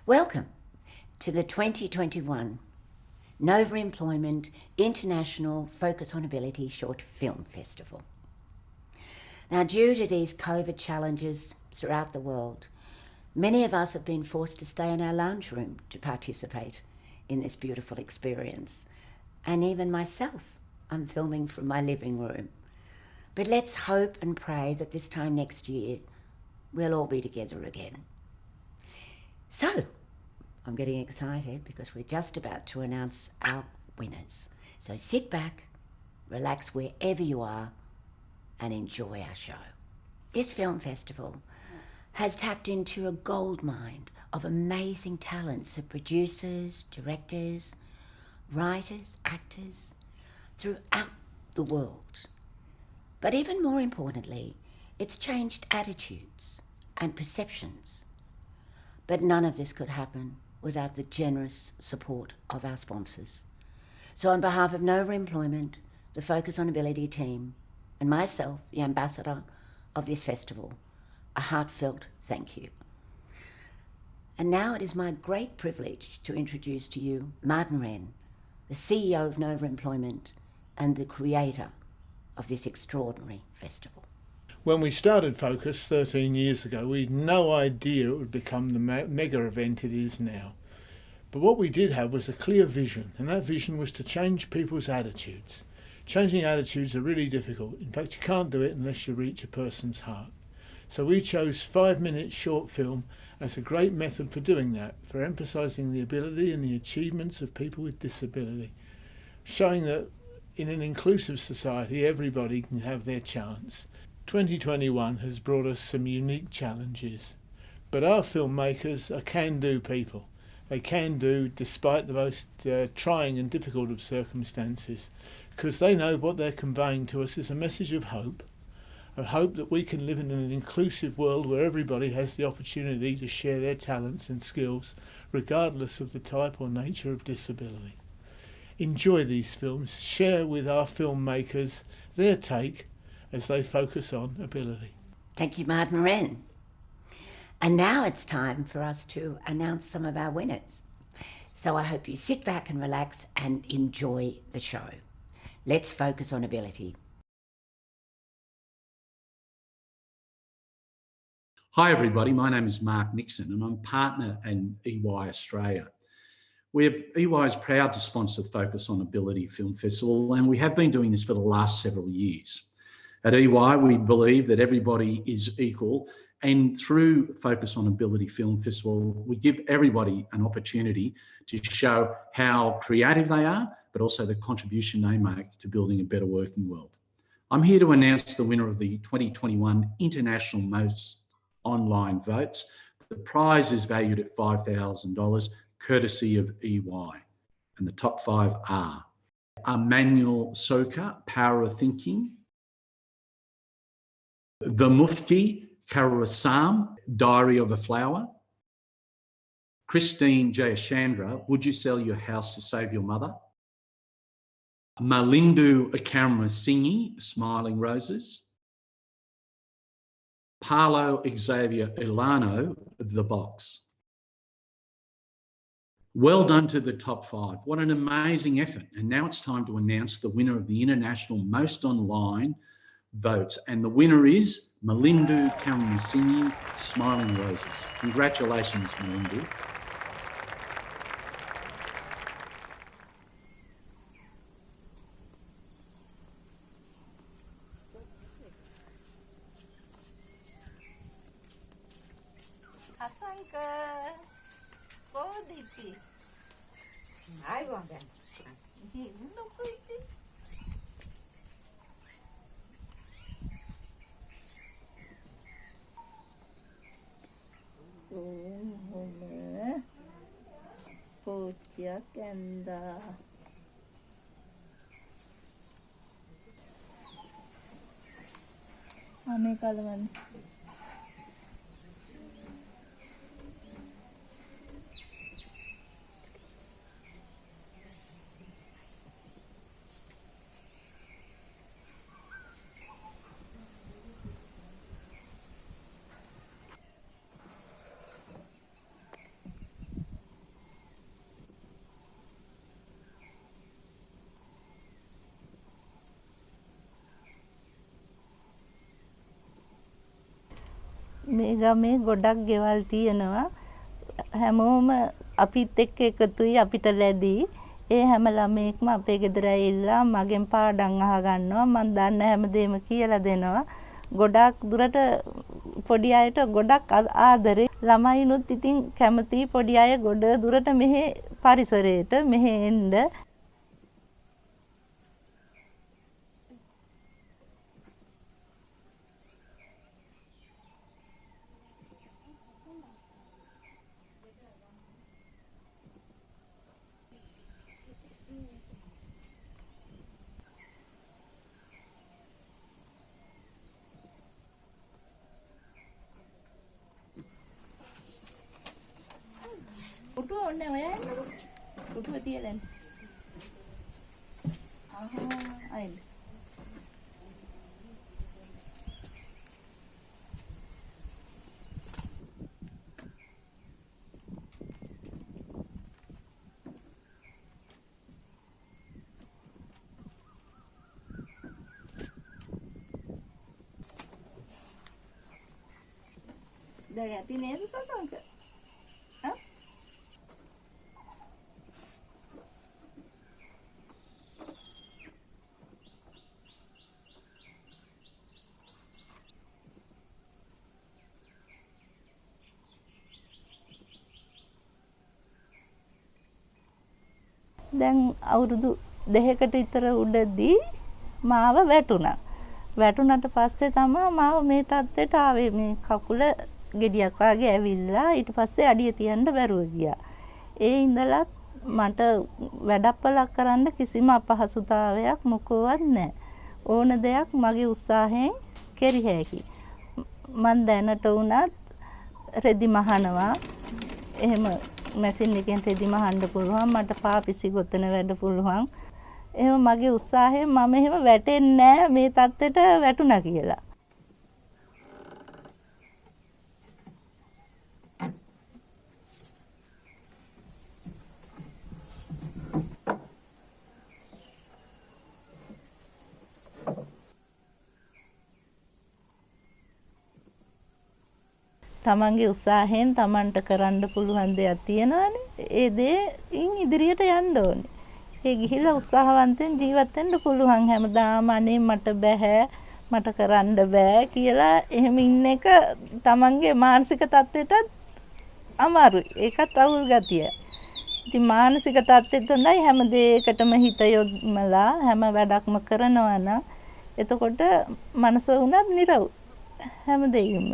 Welcome to the 2021 Nova Employment International Focus on Ability Short Film Festival. Now, due to these COVID challenges throughout the world, many of us have been forced to stay in our lounge room to participate in this beautiful experience. And even myself, I'm filming from my living room. But let's hope and pray that this time next year, we'll all be together again. So, I'm getting excited because we're just about to announce our winners. So sit back, relax wherever you are, and enjoy our show. This film festival has tapped into a goldmine of amazing talents of producers, directors, writers, actors throughout the world. But even more importantly, it's changed attitudes and perceptions. But none of this could happen without the generous support of our sponsors. So on behalf of Nova Employment, the Focus on Ability team, and myself, the ambassador of this festival, a heartfelt thank you. And now it is my great privilege to introduce to you Martin Wren, the CEO of Nova Employment and the creator of this extraordinary festival. When we started Focus 13 years ago, we had no idea it would become the mega event it is now. But what we did have was a clear vision, and that vision was to change people's attitudes. Changing attitudes are really difficult. In fact, you can't do it unless you reach a person's heart. So we chose 5-minute short film as a great method for doing that, for emphasising the ability and the achievements of people with disability, showing that in an inclusive society everybody can have their chance. 2021 has brought us some unique challenges, but our filmmakers are can-do people. They can do despite the most trying and difficult of circumstances, because they know what they're conveying to us is a message of hope that we can live in an inclusive world where everybody has the opportunity to share their talents and skills regardless of the type or nature of disability. Enjoy these films, share with our filmmakers their take as they focus on ability. Thank you, Martin Wren. And now it's time for us to announce some of our winners. So I hope you sit back and relax and enjoy the show. Let's focus on ability. Hi everybody, my name is Mark Nixon and I'm partner in EY Australia. EY is proud to sponsor Focus on Ability Film Festival, and we have been doing this for the last several years. At EY, we believe that everybody is equal, and through Focus on Ability Film Festival, we give everybody an opportunity to show how creative they are, but also the contribution they make to building a better working world. I'm here to announce the winner of the 2021 International Most Online Votes. The prize is valued at $5,000, courtesy of EY. And the top 5 are Emmanuel Soka, Power of Thinking; The Mufti Karasam, Diary of a Flower; Christine Jayashandra, Would You Sell Your House to Save Your Mother; Malindu Akamrasingi, Smiling Roses; Paolo Xavier Ilano, The Box. Well done to the top 5. What an amazing effort. And now it's time to announce the winner of the International Most Online Votes. And the winner is Malindu Karamsini, Smiling Roses. Congratulations, Malindu. Putiakenda. Ame kalaman. මේ ගමේ ගොඩක් ගෙවල් තියෙනවා. හැමෝම අපිත් එක්ක එකතුයි අපිට ලැබී. ඒ හැම ළමයෙක්ම අපේ ගෙදර ඇවිල්ලා මගෙන් පාඩම් අහගන්නවා. මම දන්න හැමදේම කියලා දෙනවා. ගොඩක් දුරට පොඩි අයට ගොඩක් ආදරේ. ළමයිනුත් ඉතින් කැමති පොඩි අය ගොඩ දුරට මෙහි පරිසරයට මෙහෙ එන්න. පුටුව ඔන්න ඔය යන්නකො. පුටුව තියලා යන්න. අයින්. දැන් යති නේද සසංක? දැන් අවුරුදු 2කට විතර උඩදී මාව වැටුණා. වැටුණාට පස්සේ තමයි මාව මේ තත්ත්වයට ආවේ. මේ කකුල ගෙඩියක් වගේ ඇවිල්ලා ඊට පස්සේ අඩිය තියන්න බැරුව ගියා. ඒ ඉඳලා මට වැඩපලක් කරන්න කිසිම අපහසුතාවයක් මොකවත් නැහැ. ඕන දෙයක් මගේ උත්සාහයෙන් කෙරිය හැකි. මම දැනට උනත් රෙදි මහනවා. එහෙම මැෂින් එකෙන් රෙදි මහන්න පුළුවන්. මට පාපිසි ගොතන වැඩ පුළුවන්. එහෙම මගේ උත්සාහයෙන් මම එහෙම වැටෙන්නේ නැහැ මේ තත්ත්වයට වැටුණා කියලා. තමන්ගේ උත්සාහයෙන් තමන්ට කරන්න පුළුවන් දෙයක් තියෙනවානේ. ඒ දේෙන් ඉදිරියට යන්න ඕනේ. ඒ ගිහිල්ලා උත්සාහවන්තෙන් ජීවත් වෙන්න පුළුවන්. හැමදාම අනේ මට බෑ, මට කරන්න බෑ කියලා එහෙම ඉන්න එක තමන්ගේ මානසික තත්ත්වයට අමාරුයි. ඒකත් අවුල් ගතිය. ඉතින් මානසික තත්ත්වෙත් හොඳයි හැම දෙයකටම හිත යොමලා හැම වැඩක්ම කරනවා නම් එතකොට මනස උනත් නිරව හැම දෙයක්ම.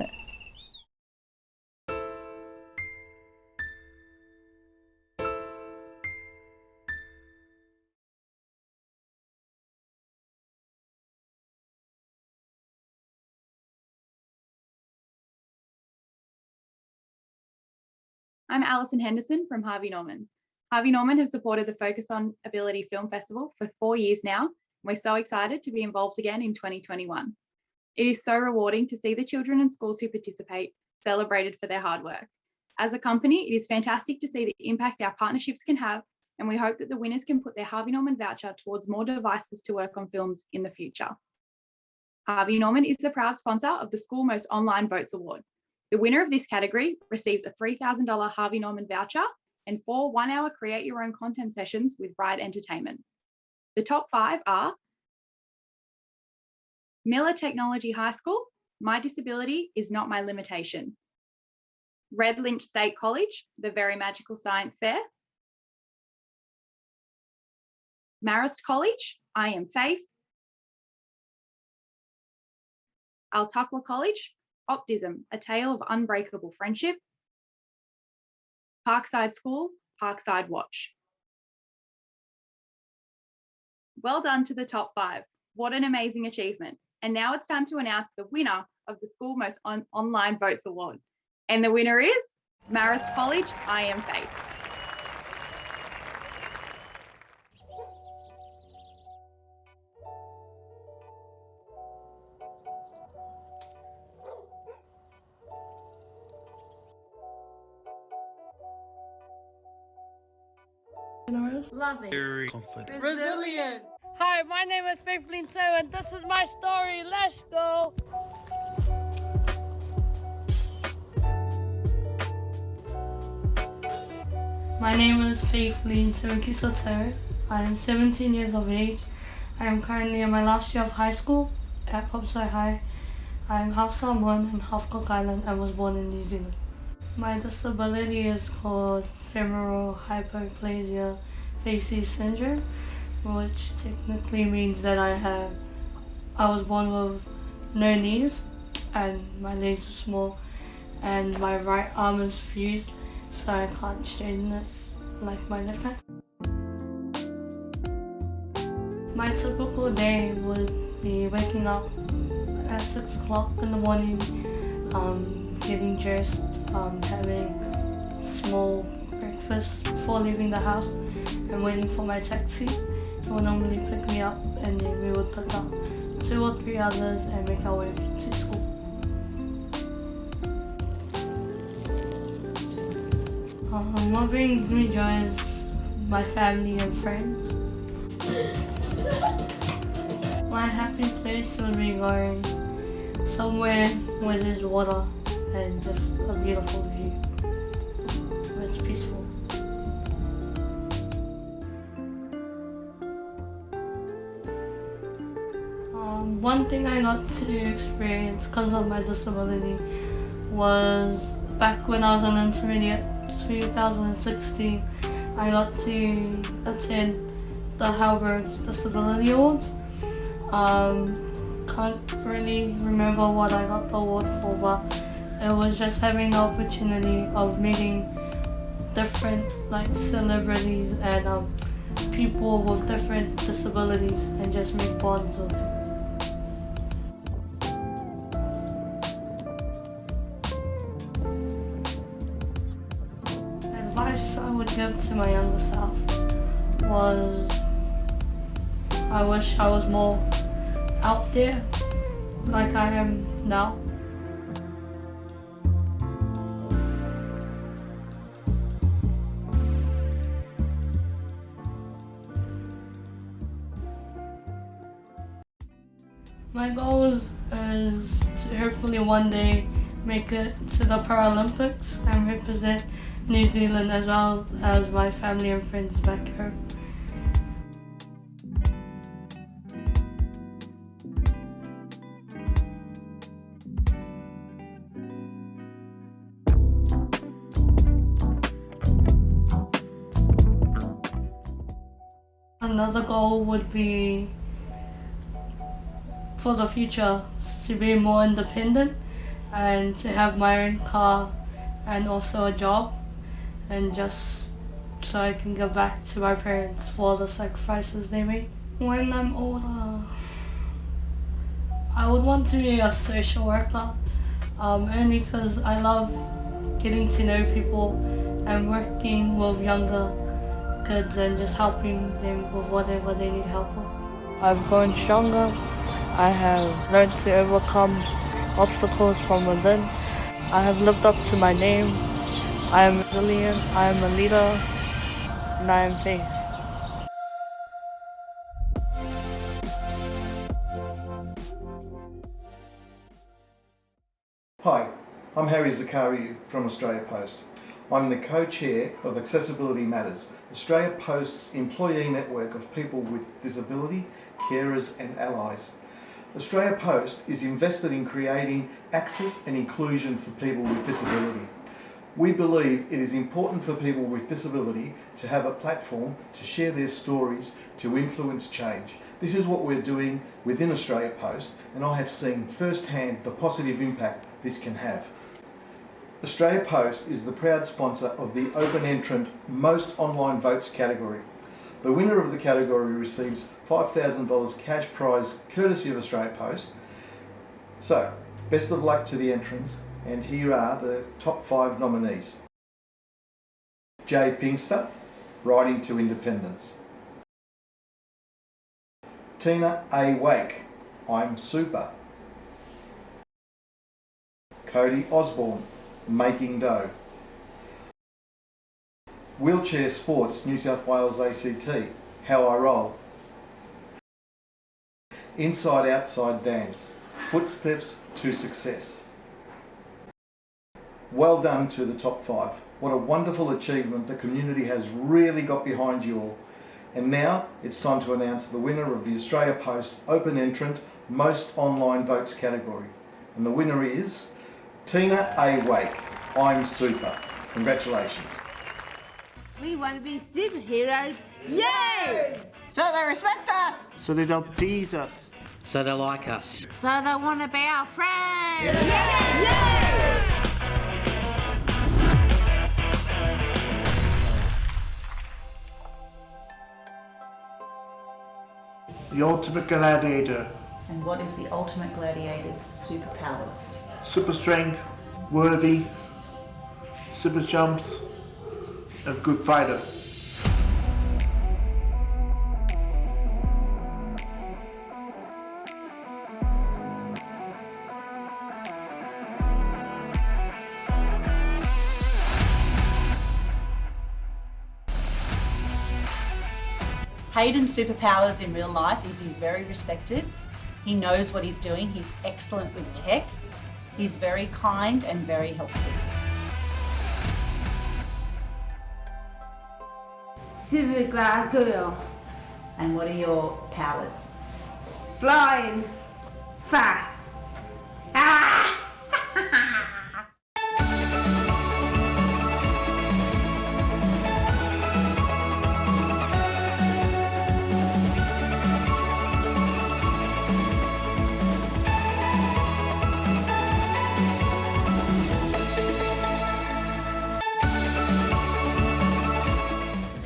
I'm Alison Henderson from Harvey Norman. Harvey Norman have supported the Focus on Ability Film Festival for 4 years now. We're so excited to be involved again in 2021. It is so rewarding to see the children and schools who participate celebrated for their hard work. As a company, it is fantastic to see the impact our partnerships can have, and we hope that the winners can put their Harvey Norman voucher towards more devices to work on films in the future. Harvey Norman is the proud sponsor of the School Most Online Votes Award. The winner of this category receives a $3,000 Harvey Norman voucher and 4 one-hour create your own content sessions with Bride Entertainment. The top 5 are Miller Technology High School, My Disability is Not My Limitation. Red Lynch State College, The Very Magical Science Fair. Marist College, I Am Faith. Altaqua College, Optism, A Tale of Unbreakable Friendship. Parkside School, Parkside Watch. Well done to the top 5. What an amazing achievement. And now it's time to announce the winner of the School Most Online Votes Award. And the winner is Marist College, I Am Faith. Loving. Very confident. Resilient. Hi, my name is Faith Linto and this is my story. Let's go. My name is Faith Lee Taruki Sotero. I am 17 years of age. I am currently in my last year of high school at Popside High. I am half Samoan and half Cook Island and was born in New Zealand. My disability is called femoral hypoplasia facies syndrome, which technically means that I was born with no knees and my legs are small and my right arm is fused, so I can't straighten it like my left hand. My typical day would be waking up at 6 o'clock in the morning, getting dressed, having small breakfast before leaving the house and waiting for my taxi. It will normally pick me up and then we would pick up 2 or 3 others and make our way to school. What brings me joy is my family and friends. My happy place would be going somewhere where there's water and just a beautiful view, where it's peaceful. One thing I got to experience because of my disability was back when I was an intermediate, 2016, I got to attend the Halberg Disability Awards. Can't really remember what I got the award for, but it was just having the opportunity of meeting different celebrities and people with different disabilities and just make bonds with them. Advice I would give to my younger self was I wish I was more out there like I am now. My goal is to hopefully one day make it to the Paralympics and represent New Zealand as well as my family and friends back home. Another goal would be for the future to be more independent and to have my own car and also a job, and just so I can give back to my parents for the sacrifices they made. When I'm older, I would want to be a social worker, only because I love getting to know people and working with younger kids and just helping them with whatever they need help with. I've grown stronger. I have learned to overcome obstacles from within. I have lived up to my name. I am resilient, I am a leader, and I am Faith. Hi, I'm Harry Zakariou from Australia Post. I'm the co-chair of Accessibility Matters, Australia Post's employee network of people with disability, carers and allies. Australia Post is invested in creating access and inclusion for people with disability. We believe it is important for people with disability to have a platform to share their stories, to influence change. This is what we're doing within Australia Post, and I have seen firsthand the positive impact this can have. Australia Post is the proud sponsor of the Open Entrant Most Online Votes category. The winner of the category receives $5,000 cash prize courtesy of Australia Post. So, best of luck to the entrants, and here are the top 5 nominees. Jay Pinkster, Riding to Independence. Tina A. Wake, I'm Super. Cody Osborne, Making Dough. Wheelchair Sports New South Wales ACT, How I Roll. Inside Outside Dance, Footsteps to Success. Well done to the top 5. What a wonderful achievement. The community has really got behind you all. And now it's time to announce the winner of the Australia Post Open Entrant Most Online Votes category. And the winner is Tina A. Wake. I'm Super. Congratulations. We want to be superheroes. Yay! So they respect us. So they don't tease us. So they like us. So they want to be our friends. The ultimate gladiator. And what is the ultimate gladiator's superpowers? Super strength, worthy, super jumps, a good fighter. Hayden's superpowers in real life is he's very respected. He knows what he's doing. He's excellent with tech. He's very kind and very helpful. Super glad girl. And what are your powers? Flying fast. Ah!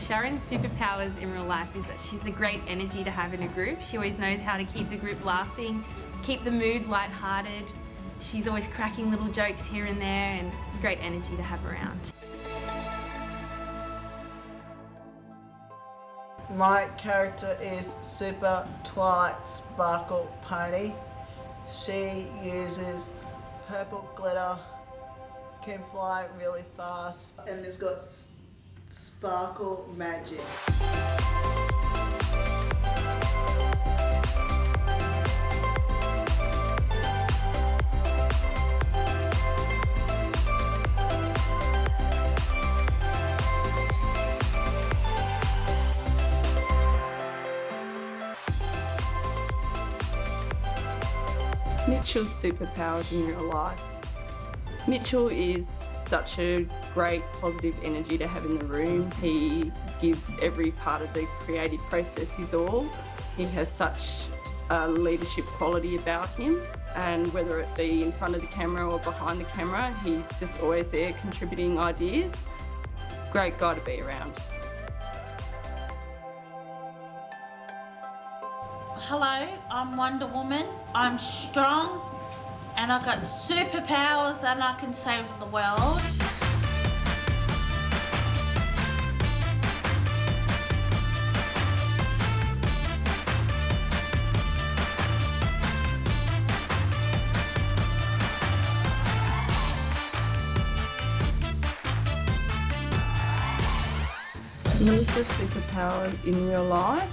Sharon's superpowers in real life is that she's a great energy to have in a group. She always knows how to keep the group laughing, keep the mood lighthearted. She's always cracking little jokes here and there and great energy to have around. My character is Super Twilight Sparkle Pony. She uses purple glitter, can fly really fast, and has got sparkle magic. Mitchell's superpowers in real life. Mitchell is such a great positive energy to have in the room. He gives every part of the creative process his all. He has such a leadership quality about him, and whether it be in front of the camera or behind the camera, he's just always there contributing ideas. Great guy to be around. Hello, I'm Wonder Woman. I'm strong and I've got superpowers and I can save the world. Melissa's superpower in real life.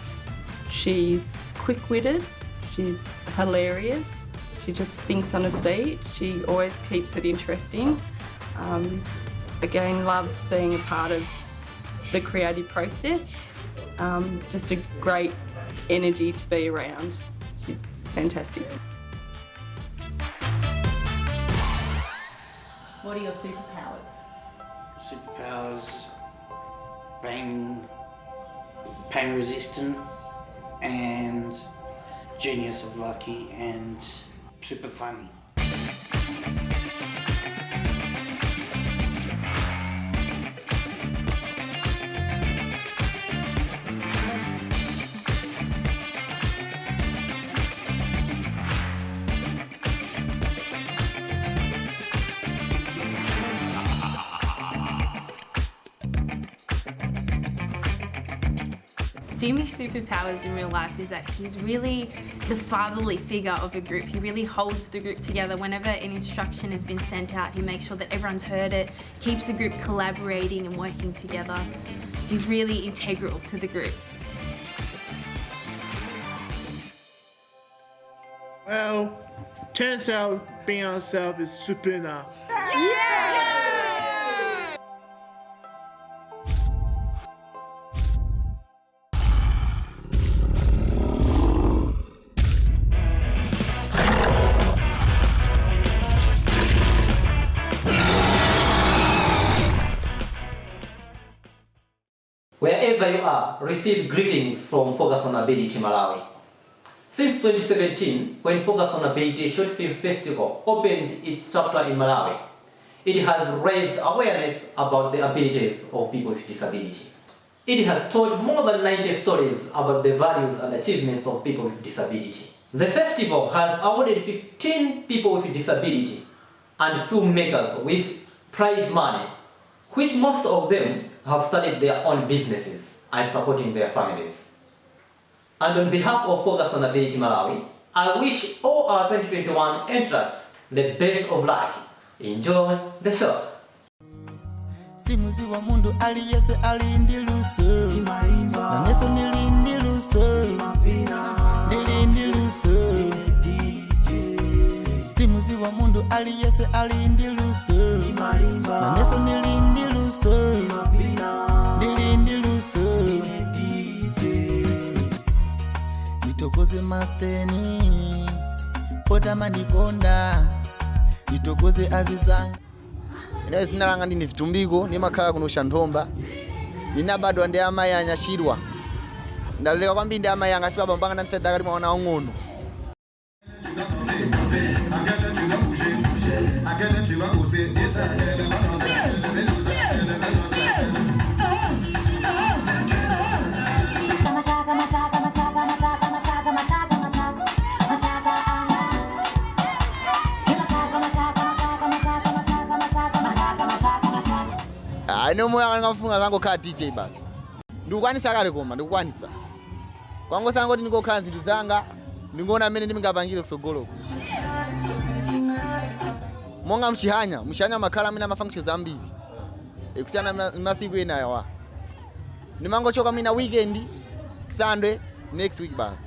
She's quick-witted, she's hilarious, she just thinks on her feet, she always keeps it interesting. Again, loves being a part of the creative process. Just a great energy to be around. She's fantastic. What are your superpowers? Superpowers being pain resistant and genius of lucky and super funny. Jimmy's superpowers in real life is that he's really the fatherly figure of a group. He really holds the group together. Whenever an instruction has been sent out, he makes sure that everyone's heard it, keeps the group collaborating and working together. He's really integral to the group. Well, turns out being ourselves is super enough. CFR received greetings from Focus on Ability Malawi. Since 2017, when Focus on Ability Short Film Festival opened its chapter in Malawi, it has raised awareness about the abilities of people with disability. It has told more than 90 stories about the values and achievements of people with disability. The festival has awarded 15 people with disability and filmmakers with prize money, which most of them have started their own businesses and supporting their families. And on behalf of Focus on Ability Malawi, I wish all our 2021 entrants the best of luck. Enjoy the show. Simuzi wa mundu aliyese alindiluso na neso nilindiluso nilindiluso Simuzi wa mundu aliyese alindiluso na neso nilindiluso nilindiluso Nitokoze masteni pota manikonda Nitokoze azizanga Ine zina langa ndine Vitumbiko nimakhala kuno Shanthomba. Nina bado ndi amayi anyashirwa. Ndaleka kwambiri ndi amayi angafika bambanga ndandiseda kali mwana wang'ono. Ine moyo ngafunga zangu ka DJ basi. Ndikukwanisa kale koma ndikukwanisa. Kwangu sango kuti ndikokhala zinthu zanga ndingona amene ndingapangire kusogoloko. Monga mshihanya makhala amene amafunction zambiri. Kusiyana masiku ena yawa. Ndimangochoka mina weekend Sunday next week basi.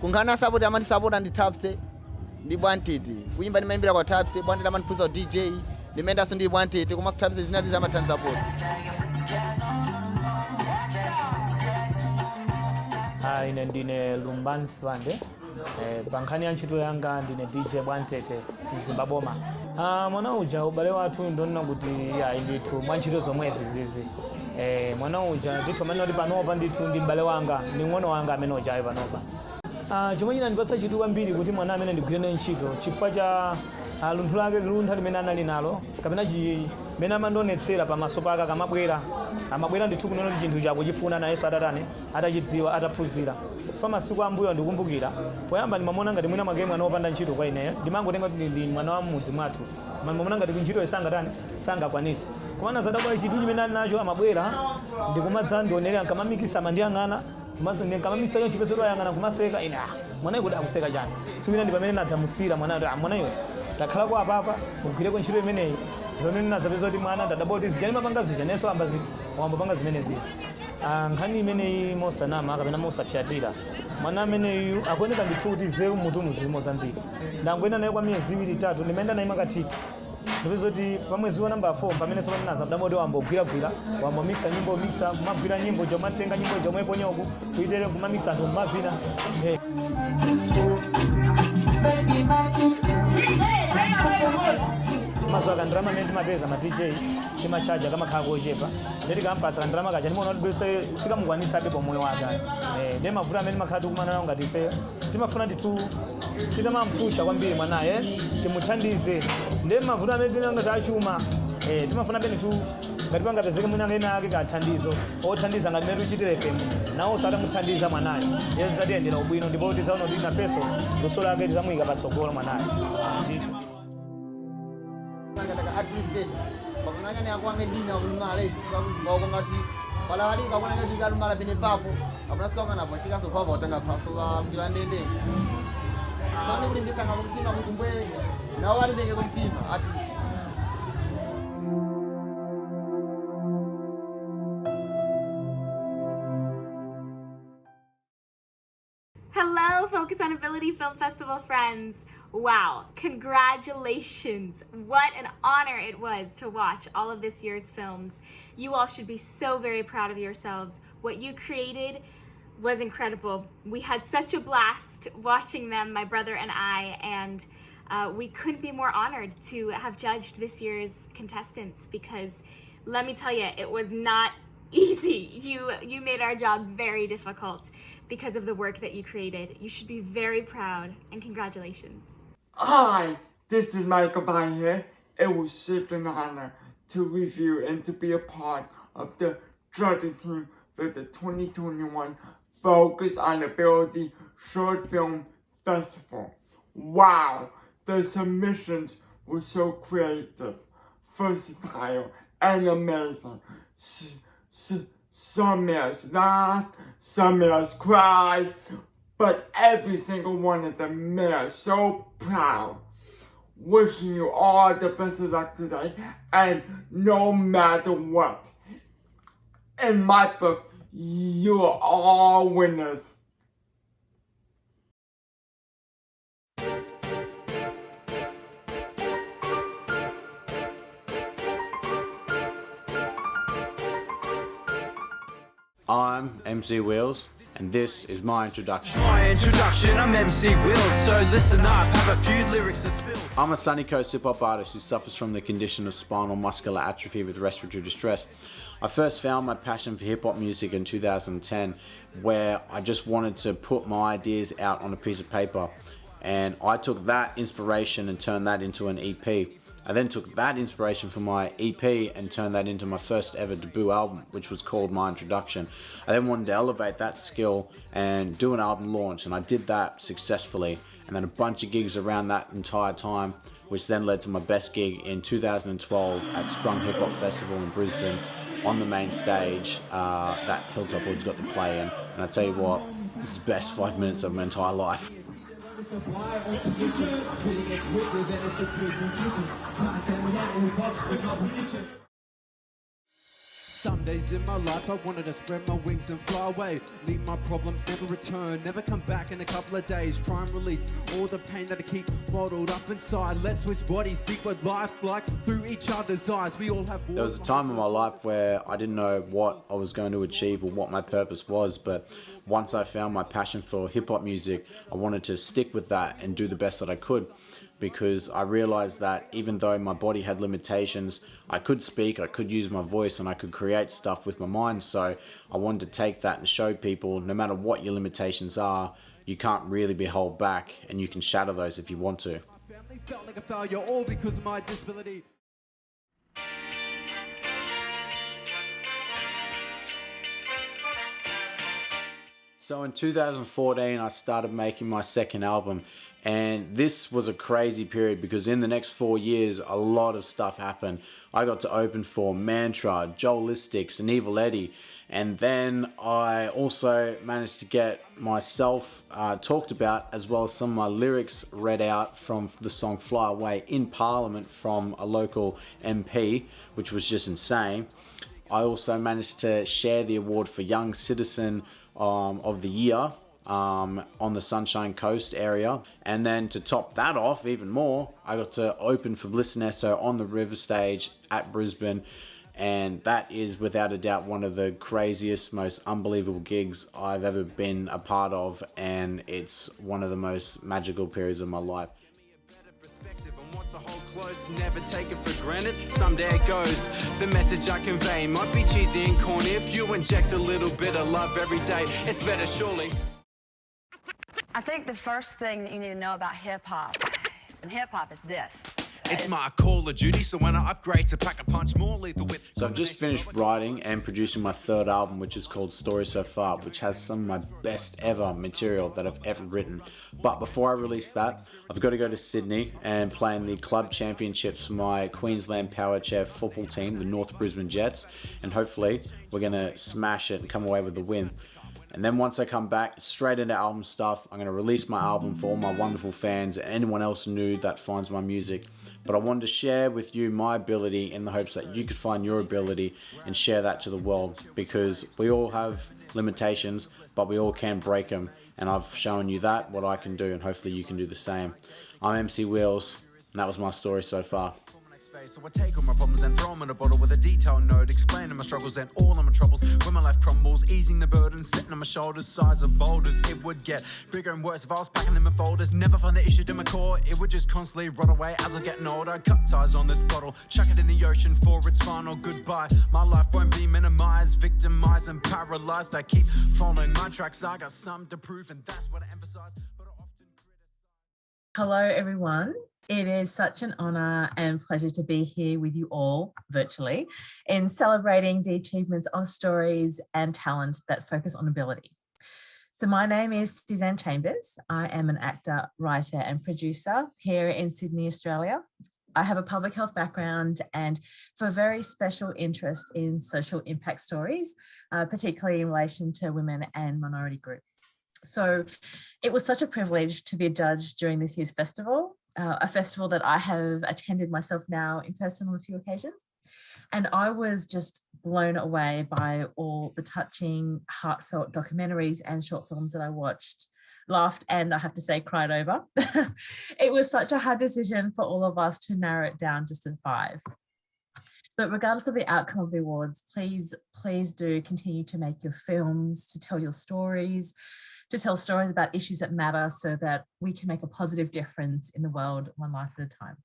Kungana support amani support and Tapse ndi Bwantete kuimba nimaimbira kwa Tapse Bwantete amani puza DJ nimenda so ndi Bwantete kuma Tapse zinati za matan support ine ndine Lumban Swande bankhani ya ntchito yanga ndine DJ Bwantete Zimbaboma mwana uja ubale wathu ndonna kuti ya ndithu mwa ntchito zomwezi zizi mwana uja ndithu amene ali panopa ndithu ndi mbale wanga ndi ng'ono wanga amene ujayo panopa chomwe chinandipatsa chidwi kwambiri kuti mwana amene ndigwirene ntchito chifukwa cha lunthu lake luntha limene anali nalo kapena chimene amandionetsera pamaso pake amabwera ndithu kunena kuti chinthu chakuchifuna nayenso atatane atachidziwa ataphunzira fa masiku ambuyo ndikumbukira poyamba ndimamona ngati mwina mwake mwana wopanda ntchito kwa ineyo ndimangotenga kuti ndi mwana wa mmudzi mwathu ndimamona ngati ntchito sangakwanitse koma nazadabwa chidwi chimene ali nacho amabwera ndikumadza ndionera nkamamikisa amandiyang'ana nkamamikisa yo chipezero yang'ana kumaseka ine mwanayo kuti akuseka chani tsiku ina ndi pamene nadzamusira mwanayo takhala kwa apapa ugwireko ntchito imeneyi pamene nadzapeza kuti mwana ndadabwa kuti zichani mapanga zija nenso wambapanga zimene zizi nkhani imeneyi mosanama kapena mosapsatira mwana ameneyu akuoneka ndithu kuti zeru mutu muzilimo zambiri ndangoyenda naye kwa miyezi 2-3 ndimayenda naye makatiti ndipeza kuti pamwezi wa namba 4 pamene sopano nadzadabwa kuti wambogwiragwira wambomikisa nyimbo kumagwira nyimbo jomatenga nyimbo jomweponyoku kuitere kumamikisa anthu kumavina mazuwa kandirama amene timapeza ma DJ timachaja kamakhala kochepa ndeti kampatsa kandirama kacha ndimaona kuti bwese sikamukwanitsabe pomoyo wake ndi mavuto amene makhala tikumana nawo ngati ifeyo timafuna ndithu titamamphusha kwambiri mwanaye timuthandize ndi mavuto amene tinangati achuma timafuna ndithu ngati pangapezeke mwina ena ake kathandizo othandiza ngati mene tichitire FM nawo satamuthandiza mwanayo yesu zatiyendera ubwino ndipo tidzaona kuti nafenso luso lake tidzamuyika patsogolo mwanayo at least pakunganya ne akwanga dina ulumala ngokongati pala wali kakwanga dika ulumala bene papo abrasika kana botika so papa utanga paso mjandende sami kulimbisa ngakutima mukumbwe na wali ndenge kutima at least Hello, Focus on Ability Film Festival friends. Wow, congratulations. What an honor it was to watch all of this year's films. You all should be so very proud of yourselves. What you created was incredible. We had such a blast watching them, my brother and I, and We couldn't be more honored to have judged this year's contestants because let me tell you, it was not easy. You made our job very difficult because of the work that you created. You should be very proud and congratulations. Hi, this is Michael By here. It was such an honor to review and to be a part of the judging team for the 2021 Focus on Ability Short Film Festival. Wow, the submissions were so creative, versatile, and amazing. Some made us laugh, some made us cry, but every single one of them made us so proud. Wishing you all the best of luck today, and no matter what, in my book, you are all winners. I'm MC Wheels, and this is my introduction. I'm MC Wheels, so listen up, have a few lyrics to spill. I'm a Sunny Coast hip-hop artist who suffers from the condition of spinal muscular atrophy with respiratory distress. I first found my passion for hip-hop music in 2010, where I just wanted to put my ideas out on a piece of paper, and I took that inspiration and turned that into an EP. I then took that inspiration from my EP and turned that into my first ever debut album, which was called My Introduction. I then wanted to elevate that skill and do an album launch, and I did that successfully. And then a bunch of gigs around that entire time, which then led to my best gig in 2012 at Sprung Hip Hop Festival in Brisbane on the main stage that Hilltop Woods got to play in. And I tell you what, it was the best 5 minutes of my entire life. Some days in my life I wanted to spread my wings and fly away. Leave my problems, never return, never come back in a couple of days. Try and release all the pain that I keep bottled up inside. Let's switch bodies, see what life's like through each other's eyes. We all have. There was a time in my life where I didn't know what I was going to achieve or what my purpose was, but once I found my passion for hip-hop music, I wanted to stick with that and do the best that I could, because I realized that even though my body had limitations, I could speak, I could use my voice, and I could create stuff with my mind. So I wanted to take that and show people, no matter what your limitations are, you can't really be held back, and you can shatter those if you want to. My family felt like a failure, all because of my disability. So in 2014, I started making my second album, and this was a crazy period because in the next 4 years, a lot of stuff happened. I got to open for Mantra, Joelistics, and Evil Eddie, and then I also managed to get myself talked about, as well as some of my lyrics read out from the song Fly Away in Parliament from a local MP, which was just insane. I also managed to share the award for Young Citizen of the Year on the Sunshine Coast area. And then to top that off even more, I got to open for Bliss and Esso on the River Stage at Brisbane. And that is without a doubt one of the craziest, most unbelievable gigs I've ever been a part of. And it's one of the most magical periods of my life. To hold close, never take it for granted. Someday it goes. The message I convey might be cheesy and corny. If you inject a little bit of love every day, it's better surely. I think the first thing that you need to know about hip-hop, and hip-hop is this. It's my call of duty, so when I upgrade to pack a punch more lethal with... So I've just finished writing and producing my third album, which is called Story So Far, which has some of my best ever material that I've ever written. But before I release that, I've got to go to Sydney and play in the club championships for my Queensland Power Chair football team, the North Brisbane Jets, and hopefully we're going to smash it and come away with the win. And then once I come back, straight into album stuff. I'm going to release my album for all my wonderful fans and anyone else new that finds my music. But I wanted to share with you my ability in the hopes that you could find your ability and share that to the world, because we all have limitations, but we all can break them. And I've shown you that, what I can do, and hopefully you can do the same. I'm MC Wheels, and that was my story so far. face. So I take all my problems and throw them in a bottle with a detailed note, explaining my struggles and all of my troubles. When my life crumbles, easing the burden, sitting on my shoulders, size of boulders. It would get bigger and worse if I was packing them in folders. Never find the issue to my core, it would just constantly rot away as I'm getting older. Cut ties on this bottle, chuck it in the ocean for its final goodbye. My life won't be minimized, victimized and paralyzed. I keep following my tracks, I got something to prove, and that's what I emphasize. Hello everyone. It is such an honour and pleasure to be here with you all virtually in celebrating the achievements of stories and talent that focus on ability. So my name is Suzanne Chambers. I am an actor, writer and producer here in Sydney, Australia. I have a public health background and for very special interest in social impact stories, particularly in relation to women and minority groups. So it was such a privilege to be a judge during this year's festival, a festival that I have attended myself now in person on a few occasions. And I was just blown away by all the touching, heartfelt documentaries and short films that I watched, laughed, and I have to say cried over. It was such a hard decision for all of us to narrow it down just to 5. But regardless of the outcome of the awards, please do continue to make your films, to tell your stories, to tell stories about issues that matter so that we can make a positive difference in the world one life at a time.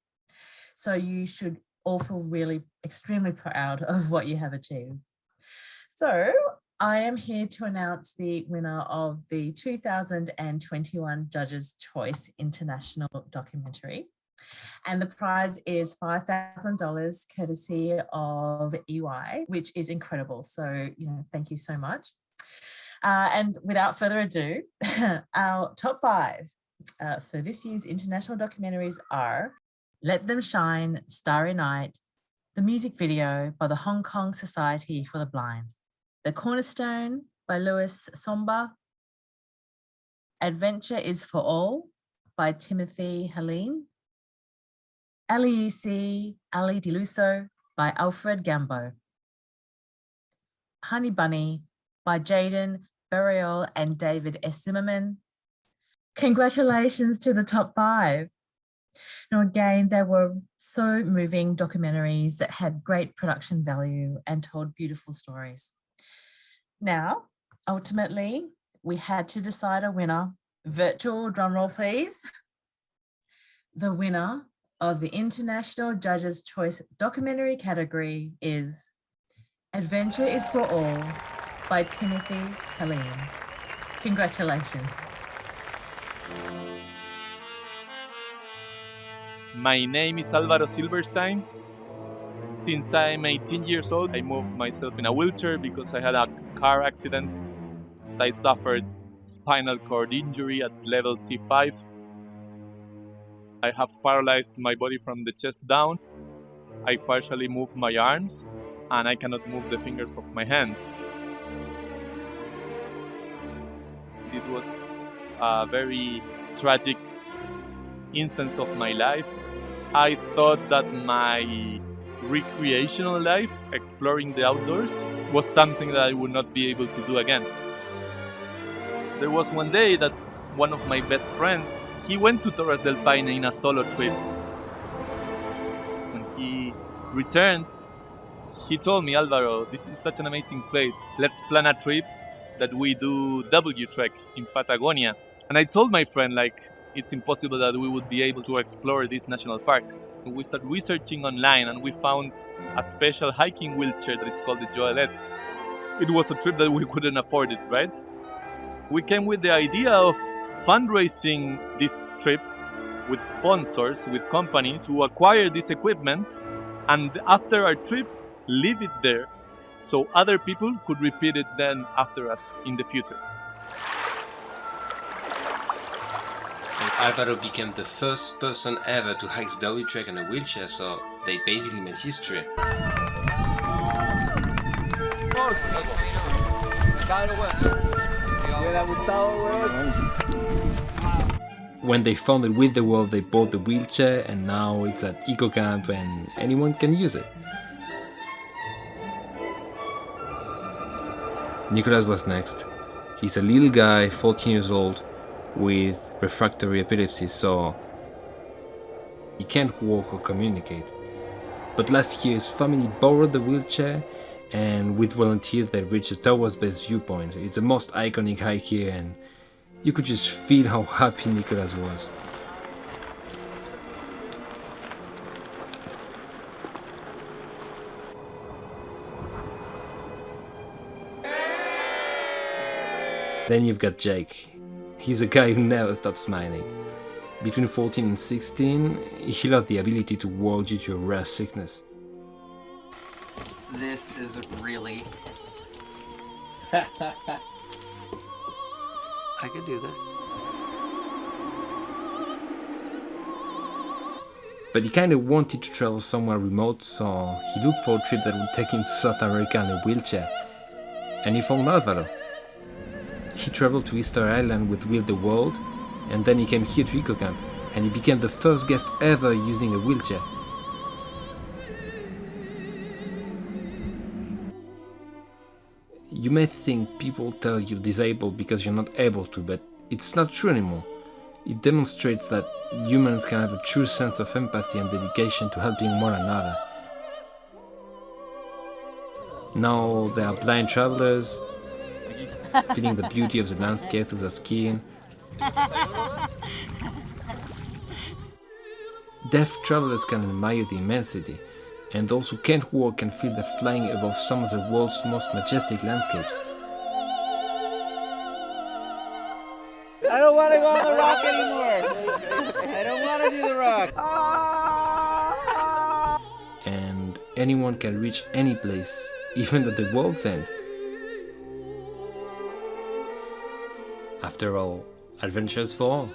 So you should all feel really extremely proud of what you have achieved. So I am here to announce the winner of the 2021 Judges' Choice International Documentary. And the prize is $5,000 courtesy of EY, which is incredible. So, thank you so much. And without further ado, our top 5 for this year's international documentaries are Let Them Shine, Starry Night, the music video by the Hong Kong Society for the Blind, The Cornerstone by Louis Somba, Adventure is for All by Timothy Helene, LEC Ali Deluso by Alfred Gambo, Honey Bunny by Jaden Burial and David S. Zimmerman. Congratulations to the top 5. Now again, they were so moving documentaries that had great production value and told beautiful stories. Now, ultimately, we had to decide a winner. Virtual drumroll, please. The winner of the International Judges' Choice Documentary category is Adventure is for All by Timothy Helene. Congratulations. My name is Alvaro Silverstein. Since I'm 18 years old, I moved myself in a wheelchair because I had a car accident. I suffered spinal cord injury at level C5. I have paralyzed my body from the chest down. I partially move my arms and I cannot move the fingers of my hands. It was a very tragic instance of my life. I thought that my recreational life, exploring the outdoors, was something that I would not be able to do again. There was one day that one of my best friends, he went to Torres del Paine in a solo trip. When he returned, he told me, Alvaro, this is such an amazing place. Let's plan a trip that we do W-Trek in Patagonia. And I told my friend, it's impossible that we would be able to explore this national park. And we started researching online and we found a special hiking wheelchair that is called the Joelette. It was a trip that we couldn't afford it, right? We came with the idea of fundraising this trip with sponsors, with companies to acquire this equipment, and after our trip, leave it there so other people could repeat it then after us in the future. And Alvaro became the first person ever to hike the W-Trek in a wheelchair, so they basically made history. When they founded With the World, they bought the wheelchair, and now it's at EcoCamp and anyone can use it. Nicolas was next. He's a little guy, 14 years old, with refractory epilepsy, so he can't walk or communicate. But last year his family borrowed the wheelchair, and with volunteers they reached the tower's base viewpoint. It's the most iconic hike here, and you could just feel how happy Nicholas was. Then you've got Jake. He's a guy who never stops smiling. Between 14 and 16, he lost the ability to walk due to a rare sickness. This is really... I could do this. But he kind of wanted to travel somewhere remote, so he looked for a trip that would take him to South America in a wheelchair. And he found Alvaro. He traveled to Easter Island with Wheel the World, and then he came here to EcoCamp, and he became the first guest ever using a wheelchair. You may think people tell you disabled because you're not able to, but it's not true anymore. It demonstrates that humans can have a true sense of empathy and dedication to helping one another. Now there are blind travelers, feeling the beauty of the landscape through their skin. Deaf travelers can admire the immensity, and those who can't walk can feel they're flying above some of the world's most majestic landscapes. I don't want to go on the rock anymore. I don't want to do the rock. And anyone can reach any place, even at the world's end. After all, adventures for all.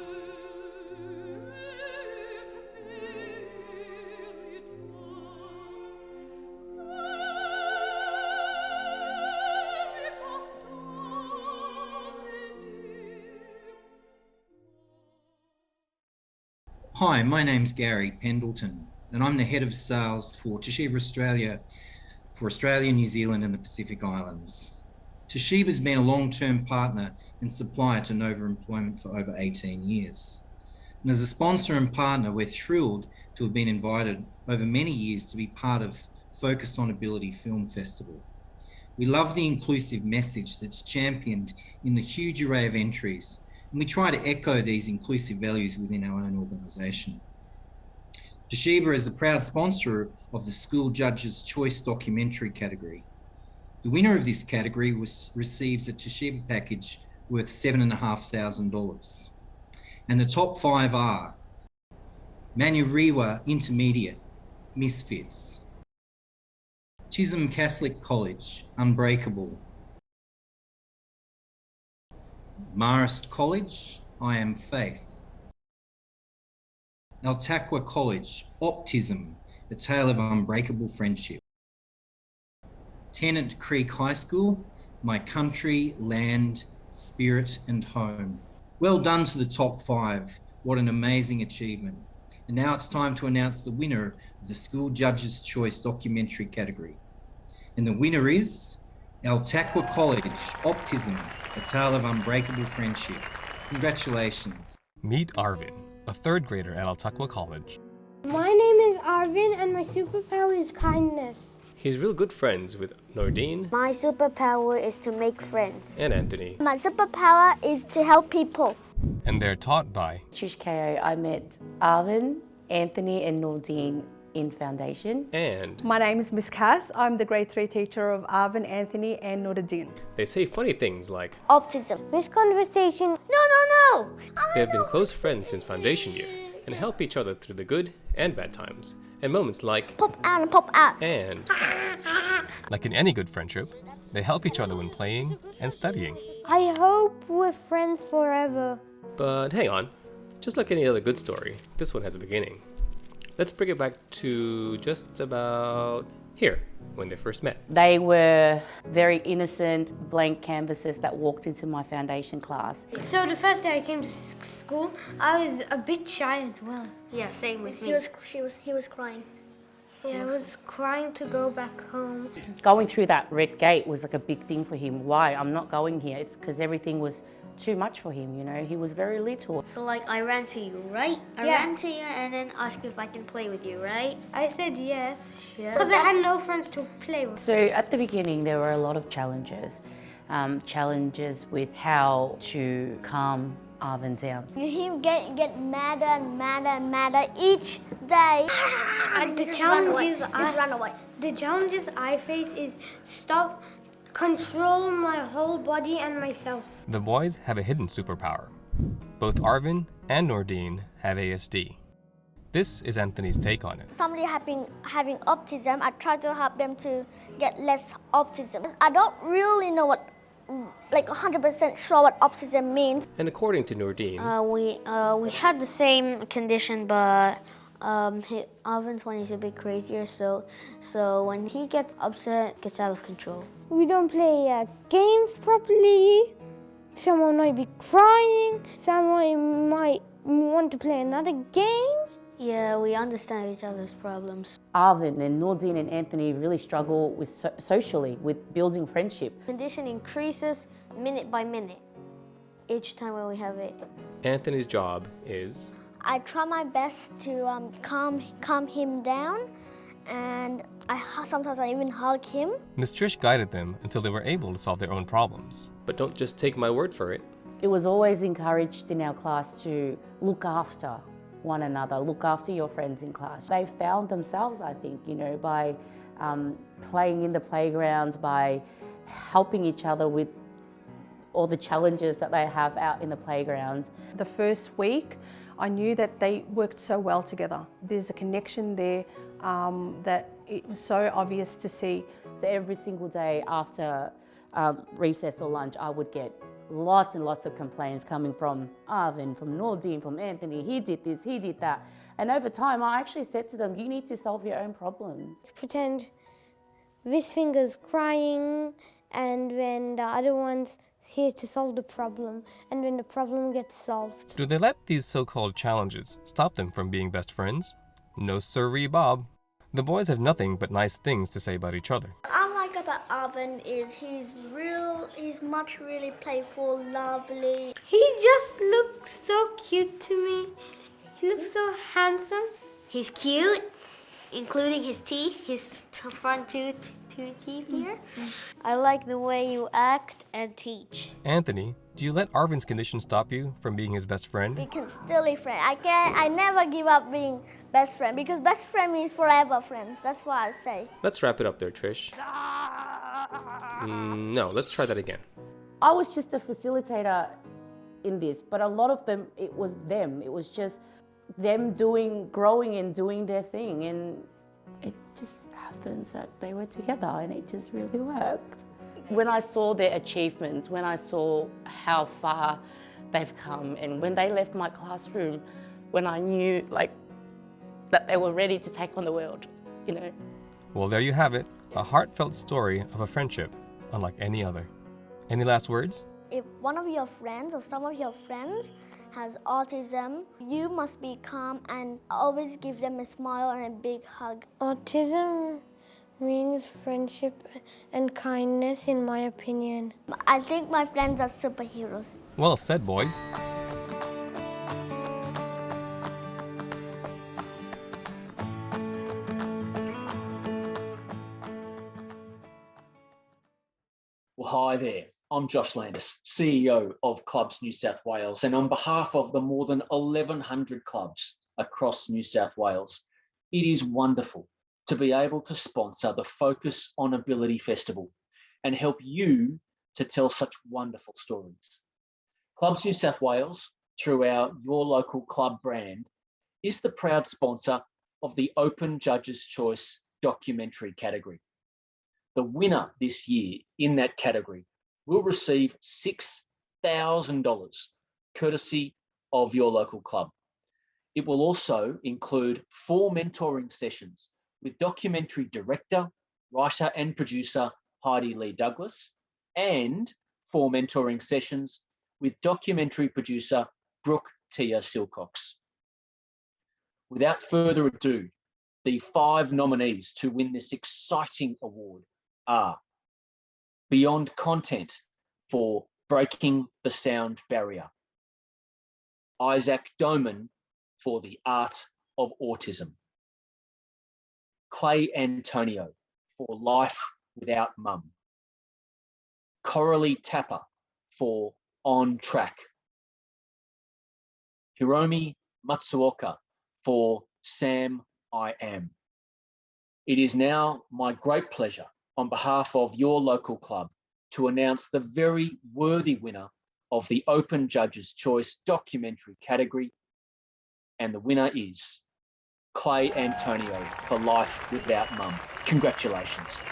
Hi, my name's Gary Pendleton, and I'm the Head of Sales for Toshiba Australia, for Australia, New Zealand and the Pacific Islands. Toshiba's been a long-term partner and supplier to Nova Employment for over 18 years. And as a sponsor and partner, we're thrilled to have been invited over many years to be part of Focus on Ability Film Festival. We love the inclusive message that's championed in the huge array of entries, and we try to echo these inclusive values within our own organisation. Toshiba is a proud sponsor of the School Judges' Choice Documentary category. The winner of this category receives a Toshiba package worth $7,500. And the top 5 are Manurewa Intermediate, Misfits; Chisholm Catholic College, Unbreakable; Marist College, I Am Faith; Altaqua College, Optism, A Tale of Unbreakable Friendship; Tennant Creek High School, My Country, Land, Spirit and Home. Well done to the top 5. What an amazing achievement. And now it's time to announce the winner of the School Judges' Choice Documentary category. And the winner is Altaqua College, Optism, A Tale of Unbreakable Friendship. Congratulations. Meet Arvin, a 3rd grader at Altaqua College. My name is Arvin and my superpower is kindness. He's real good friends with Nordine. My superpower is to make friends. And Anthony. My superpower is to help people. And they're taught by Trish KO. I met Arvin, Anthony and Nordine in Foundation. And my name is Miss Cass. I'm the grade 3 teacher of Arvin, Anthony and Nordine. They say funny things like Optism, misconversation, no. They've been close friends since Foundation year and help each other through the good and bad times. And moments like pop out and pop out. And like in any good friendship, they help each other when playing and studying. I hope we're friends forever. But hang on, just like any other good story, this one has a beginning. Let's bring it back to just about here, when they first met. They were very innocent, blank canvases that walked into my Foundation class. So the first day I came to school, I was a bit shy as well. Yeah, same with me. He was crying. Yeah, I was crying to go back home. Going through that red gate was like a big thing for him. Why? I'm not going here. It's because everything was too much for him, you know, he was very little. So like I ran to you, right? I ran to you and then asked if I can play with you, right? I said yes. Because I had no friends to play with. So at the beginning there were a lot of challenges. Challenges with how to calm Arvin down. Him get madder and madder and madder each day. The challenges I face is stop control my whole body and myself. The boys have a hidden superpower. Both Arvin and Nordine have ASD. This is Anthony's take on it. Somebody having autism, I try to help them to get less autism. I don't really know what, like 100% sure what autism means. And according to Nordine, We had the same condition, but Arvin's one is a bit crazier, so when he gets upset, it gets out of control. We don't play games properly. Someone might be crying. Someone might want to play another game. Yeah, we understand each other's problems. Arvin and Nordine and Anthony really struggle with socially, with building friendship. Condition increases minute by minute each time when we have it. Anthony's job is... I try my best to calm him down, and sometimes I even hug him. Miss Trish guided them until they were able to solve their own problems. But don't just take my word for it. It was always encouraged in our class to look after one another, look after your friends in class. They found themselves, I think, you know, by playing in the playgrounds, by helping each other with all the challenges that they have out in the playgrounds. The first week, I knew that they worked so well together. There's a connection there that it was so obvious to see. So every single day after recess or lunch, I would get lots and lots of complaints coming from Arvin, from Nordine, from Anthony. He did this, he did that. And over time, I actually said to them, you need to solve your own problems. Pretend this finger's crying, and when the other one's here to solve the problem, and when the problem gets solved. Do they let these so-called challenges stop them from being best friends? No sirree, Bob. The boys have nothing but nice things to say about each other. I like about Arvin is he's much really playful, lovely. He just looks so cute to me. He looks so handsome. He's cute, including his teeth, his front two teeth here. I like the way you act and teach. Anthony, do you let Arvin's condition stop you from being his best friend? We can still be friends. I never give up being best friend, because best friend means forever friends. That's what I say. Let's wrap it up there, Trish. No, let's try that again. I was just a facilitator in this, but a lot of them, it was them. It was just them growing and doing their thing, and it just happens that they were together and it just really worked. When I saw their achievements, when I saw how far they've come, and when they left my classroom, when I knew that they were ready to take on the world, you know. Well, there you have it, a heartfelt story of a friendship unlike any other. Any last words? If one of your friends or some of your friends has autism, you must be calm and always give them a smile and a big hug. Autism means friendship and kindness, in my opinion. I think my friends are superheroes. Well said, boys. Well, hi there. I'm Josh Landis, CEO of Clubs New South Wales, and on behalf of the more than 1,100 clubs across New South Wales, it is wonderful to be able to sponsor the Focus on Ability Festival and help you to tell such wonderful stories. Clubs New South Wales, through our Your Local Club brand, is the proud sponsor of the Open Judges' Choice documentary category. The winner this year in that category will receive $6,000 courtesy of Your Local Club. It will also include 4 mentoring sessions with documentary director, writer and producer Heidi Lee Douglas, and 4 mentoring sessions with documentary producer Brooke Tia Silcox. Without further ado, the 5 nominees to win this exciting award are Beyond Content for Breaking the Sound Barrier. Isaac Doman for The Art of Autism. Clay Antonio for Life Without Mum. Coralie Tapper for On Track. Hiromi Matsuoka for Sam I Am. It is now my great pleasure, on behalf of your local club, to announce the very worthy winner of the Open Judges' Choice documentary category. And the winner is Clay Antonio for Life Without Mum. Congratulations.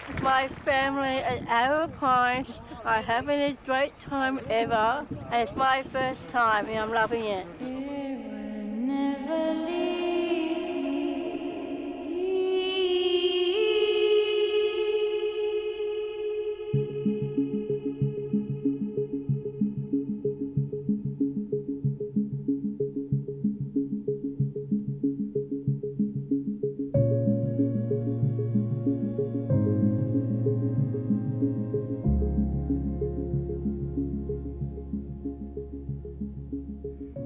It's my family at Arrow Pines. I'm having a great time ever. And it's my first time and I'm loving it.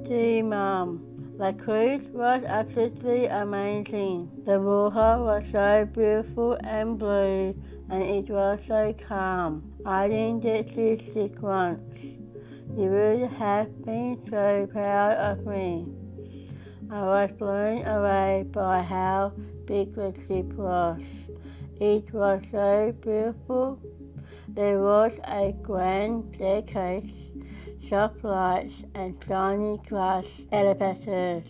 Gee, Mum, the cruise was absolutely amazing. The water was so beautiful and blue, and it was so calm. I didn't get seasick once. You would have been so proud of me. I was blown away by how big the ship was. It was so beautiful. There was a grand staircase, shop lights and shiny glass elevators.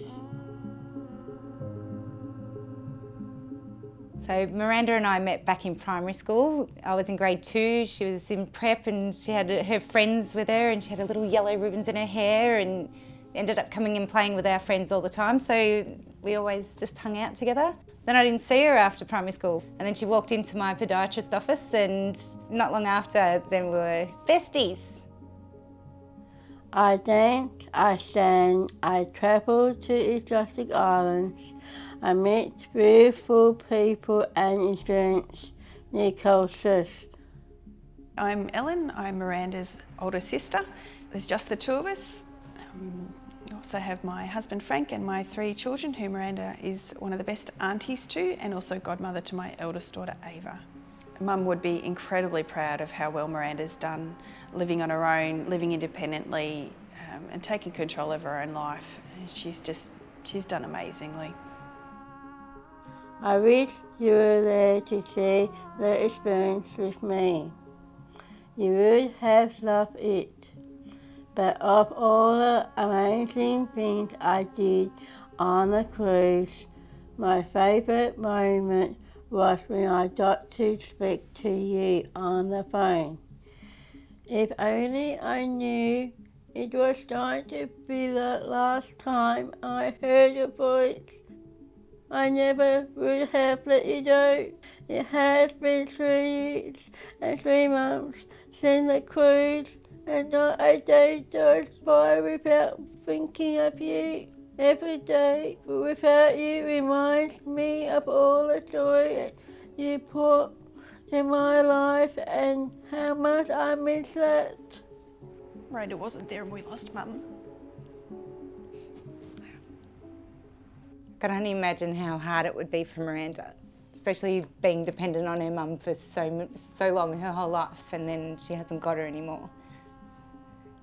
So Miranda and I met back in primary school. I was in grade 2, she was in prep and she had her friends with her and she had a little yellow ribbons in her hair and ended up coming and playing with our friends all the time. So we always just hung out together. Then I didn't see her after primary school. And then she walked into my podiatrist office and not long after, then we were besties. I danced, I sang, I travelled to exotic islands. I met beautiful people and experienced new cultures. I'm Ellen, I'm Miranda's older sister. There's just the two of us. I also have my husband Frank and my 3 children, who Miranda is one of the best aunties to, and also godmother to my eldest daughter Ava. Mum would be incredibly proud of how well Miranda's done, living on her own, living independently, and taking control of her own life. She's done amazingly. I wish you were there to see the experience with me. You would have loved it. But of all the amazing things I did on the cruise, my favourite moment was when I got to speak to you on the phone. If only I knew it was going to be the last time I heard your voice, I never would have let you go. It has been 3 years and 3 months since the cruise, and not a day goes by without thinking of you. Every day without you reminds me of all the joy you brought to my life and how much I miss that. Miranda wasn't there and we lost Mum. I can only imagine how hard it would be for Miranda, especially being dependent on her mum for so long, her whole life, and then she hasn't got her anymore.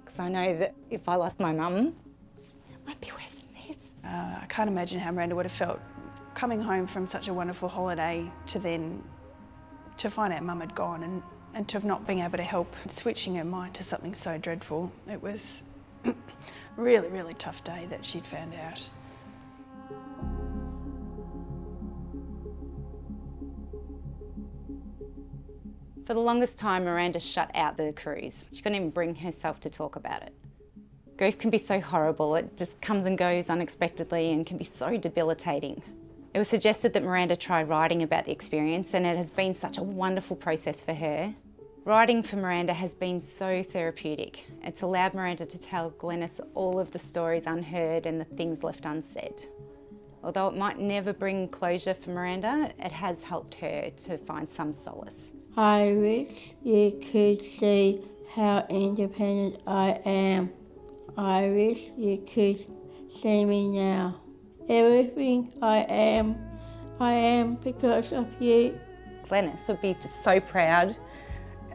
Because I know that if I lost my mum, it might be worse than this. I can't imagine how Miranda would have felt coming home from such a wonderful holiday to find out Mum had gone and to have not been able to help switching her mind to something so dreadful. It was a really, really tough day that she'd found out. For the longest time, Miranda shut out the cruise. She couldn't even bring herself to talk about it. Grief can be so horrible. It just comes and goes unexpectedly and can be so debilitating. It was suggested that Miranda try writing about the experience, and it has been such a wonderful process for her. Writing for Miranda has been so therapeutic. It's allowed Miranda to tell Glenys all of the stories unheard and the things left unsaid. Although it might never bring closure for Miranda, it has helped her to find some solace. I wish you could see how independent I am. I wish you could see me now. Everything I am because of you. Glenys would be just so proud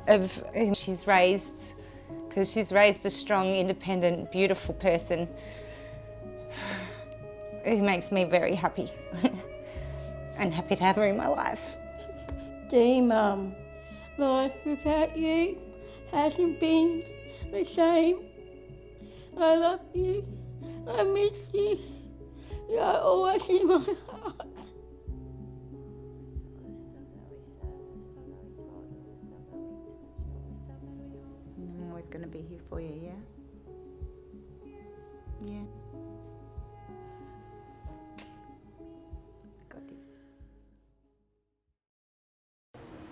of who she's raised, because she's raised a strong, independent, beautiful person who makes me very happy and happy to have her in my life. Dear Mum, life without you hasn't been the same. I love you, I miss you, you're always in my heart. I'm always going to be here for you, yeah? Yeah. Got this.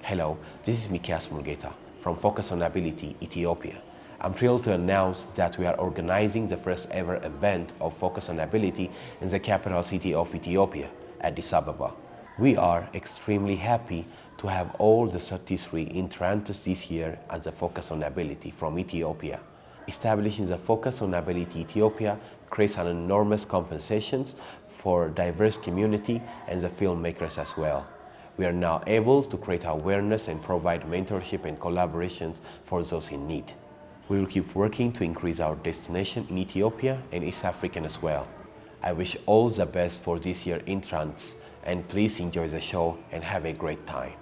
Hello, this is Mikias Mulgeta from Focus on Ability, Ethiopia. I'm thrilled to announce that we are organizing the first ever event of Focus on Ability in the capital city of Ethiopia, Addis Ababa. We are extremely happy to have all the 33 entrances this year at the Focus on Ability from Ethiopia. Establishing the Focus on Ability Ethiopia creates an enormous compensations for diverse community and the filmmakers as well. We are now able to create awareness and provide mentorship and collaborations for those in need. We will keep working to increase our destination in Ethiopia and East Africa as well. I wish all the best for this year's entrance, and please enjoy the show and have a great time.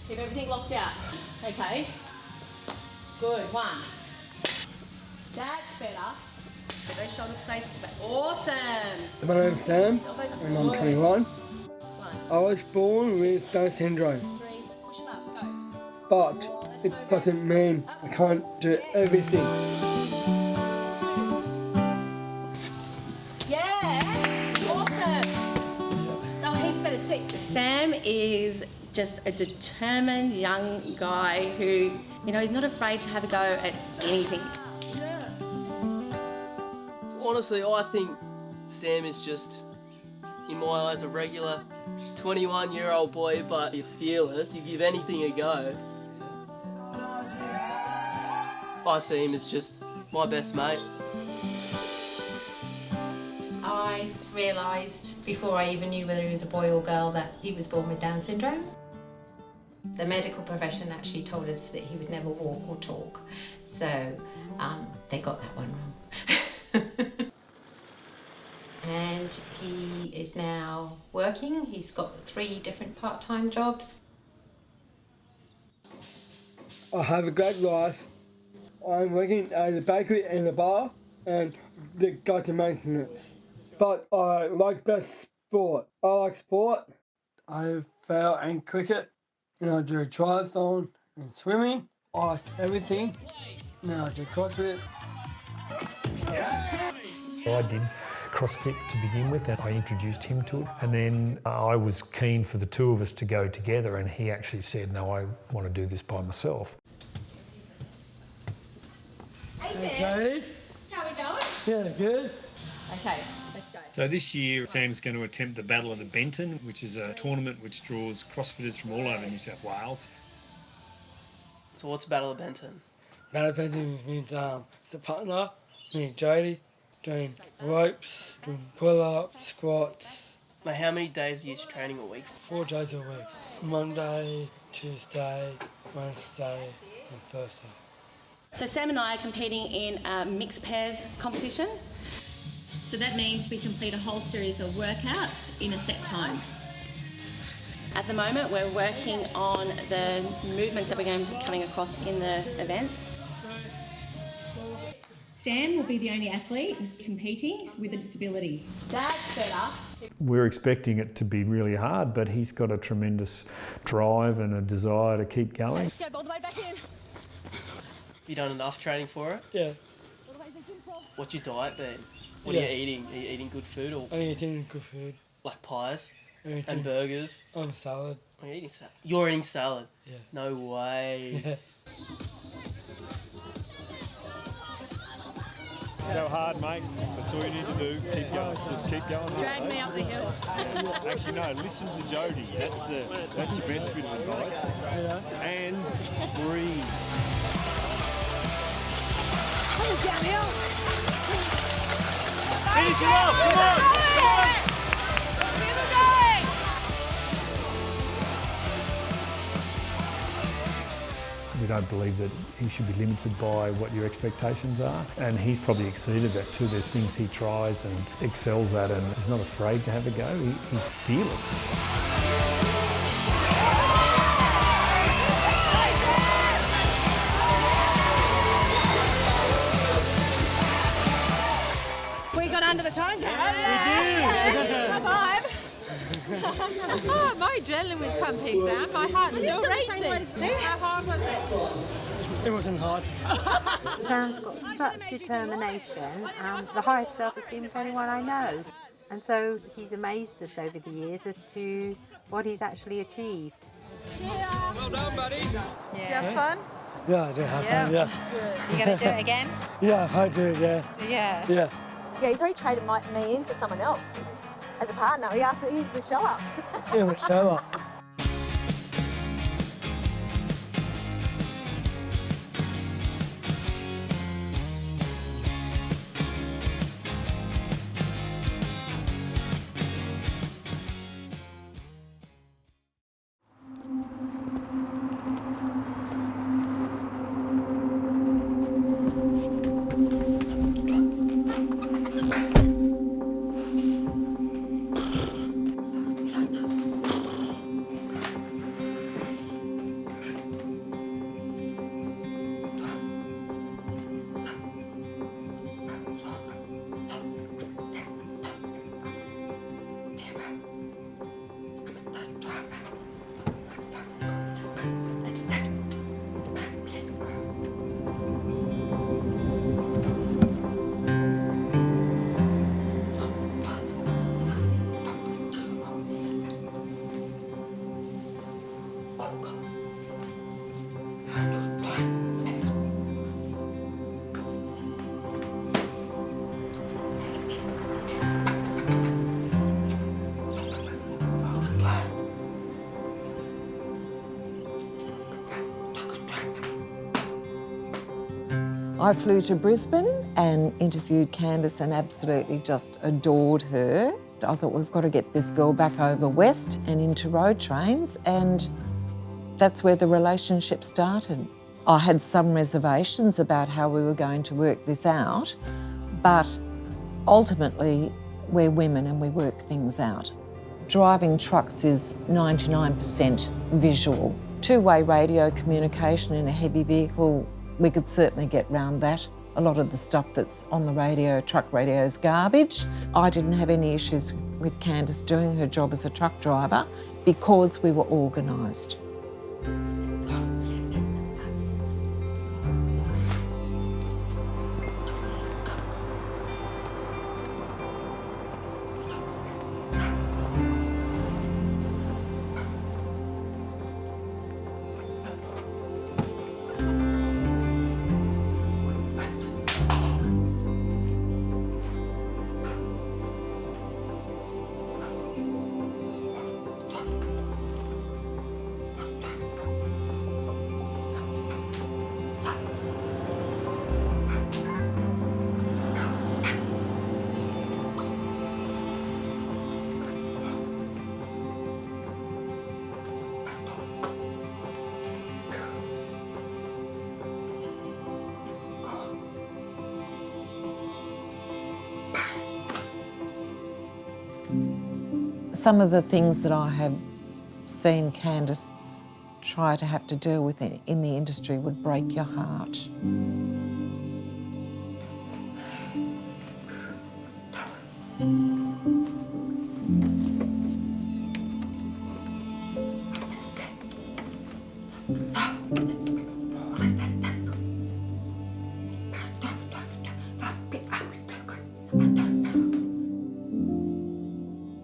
Keep everything locked out. Okay. Good. One. That's better. Get those shoulder blades back. Awesome. My name's Sam, and I'm 21. I was born with Down syndrome, but it doesn't mean I can't do everything. Yeah, awesome. Oh, he's better see. Sam is just a determined young guy who, you know, he's not afraid to have a go at anything. Honestly, I think Sam is just, in my eyes, a regular 21-year-old boy, but you're fearless, you give anything a go. I see him as just my best mate. I realised before I even knew whether he was a boy or girl that he was born with Down syndrome. The medical profession actually told us that he would never walk or talk, so they got that one wrong. And he is now working. He's got 3 different part-time jobs. I have a great life. I'm working at the bakery and the bar and the garden maintenance. But I like best sport. I like sport. I fail in cricket and I do triathlon and swimming. I like everything. Now I do CrossFit. I did CrossFit to begin with, and I introduced him to it. And then I was keen for the two of us to go together, and he actually said, no, I want to do this by myself. Hey Sam, how are we going? Yeah, good. Okay, let's go. So this year, Sam's going to attempt the Battle of the Benton, which is a tournament which draws CrossFitters from all over New South Wales. So what's Battle of Benton? Battle of Benton means the partner, me and Jodie, doing ropes, doing pull-ups, squats. Now, how many days are you training a week? 4 days a week. Monday, Tuesday, Wednesday and Thursday. So Sam and I are competing in a mixed pairs competition. So that means we complete a whole series of workouts in a set time. At the moment, we're working on the movements that we're going to be coming across in the events. Sam will be the only athlete competing with a disability. That's better. We're expecting it to be really hard, but he's got a tremendous drive and a desire to keep going. Let's go all the way back in. You done enough training for it? Yeah. What's your diet been? What Yeah. are you eating? Are you eating good food or? I'm eating good food. Like pies Eating- and burgers? On salad. Are you eating salad? You're eating salad? Yeah. No way. Yeah. Go hard, mate. That's all you need to do. Keep going. Just keep going. Drag me up the hill. Actually, no. Listen to Jodie. That's your best bit of advice. Yeah. And breathe. Finish him off, come on! We don't believe that he should be limited by what your expectations are, and he's probably exceeded that too. There's things he tries and excels at, and he's not afraid to have a go. He's fearless. We got under the time cap. We did. Come on. Oh, my adrenaline was pumping, Sam. My heart's still racing. How hard was it? It wasn't hard. Sam's got such determination and the highest self-esteem of anyone I know. And so he's amazed us over the years as to what he's actually achieved. Well done, buddy. Did you have fun? Yeah, I did have fun, yeah. Good. You going to do it again? Yeah, I do, yeah. Yeah. Yeah. Yeah, he's already traded me in for someone else. As a partner, he asked me to show up. It was so up. I flew to Brisbane and interviewed Candice and absolutely just adored her. I thought, we've got to get this girl back over west and into road trains, and that's where the relationship started. I had some reservations about how we were going to work this out, but ultimately we're women and we work things out. Driving trucks is 99% visual. Two-way radio communication in a heavy vehicle, we could certainly get round that. A lot of the stuff that's on the radio, truck radio, is garbage. I didn't have any issues with Candice doing her job as a truck driver because we were organised. Some of the things that I have seen Candice try to have to deal with in the industry would break your heart.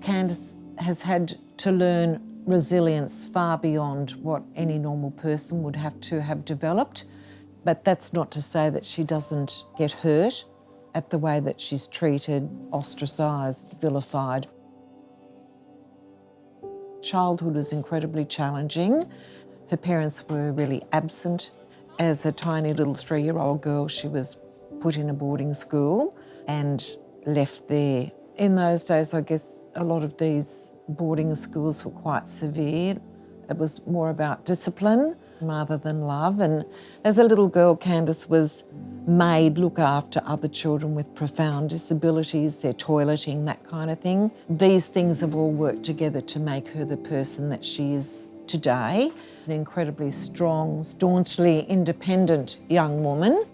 Candice has had to learn resilience far beyond what any normal person would have to have developed, but that's not to say that she doesn't get hurt at the way that she's treated, ostracised, vilified. Childhood was incredibly challenging. Her parents were really absent. As a tiny little 3-year-old girl, she was put in a boarding school and left there. In those days, I guess a lot of these boarding schools were quite severe. It was more about discipline rather than love. And as a little girl, Candice was made look after other children with profound disabilities, their toileting, that kind of thing. These things have all worked together to make her the person that she is today. An incredibly strong, staunchly independent young woman.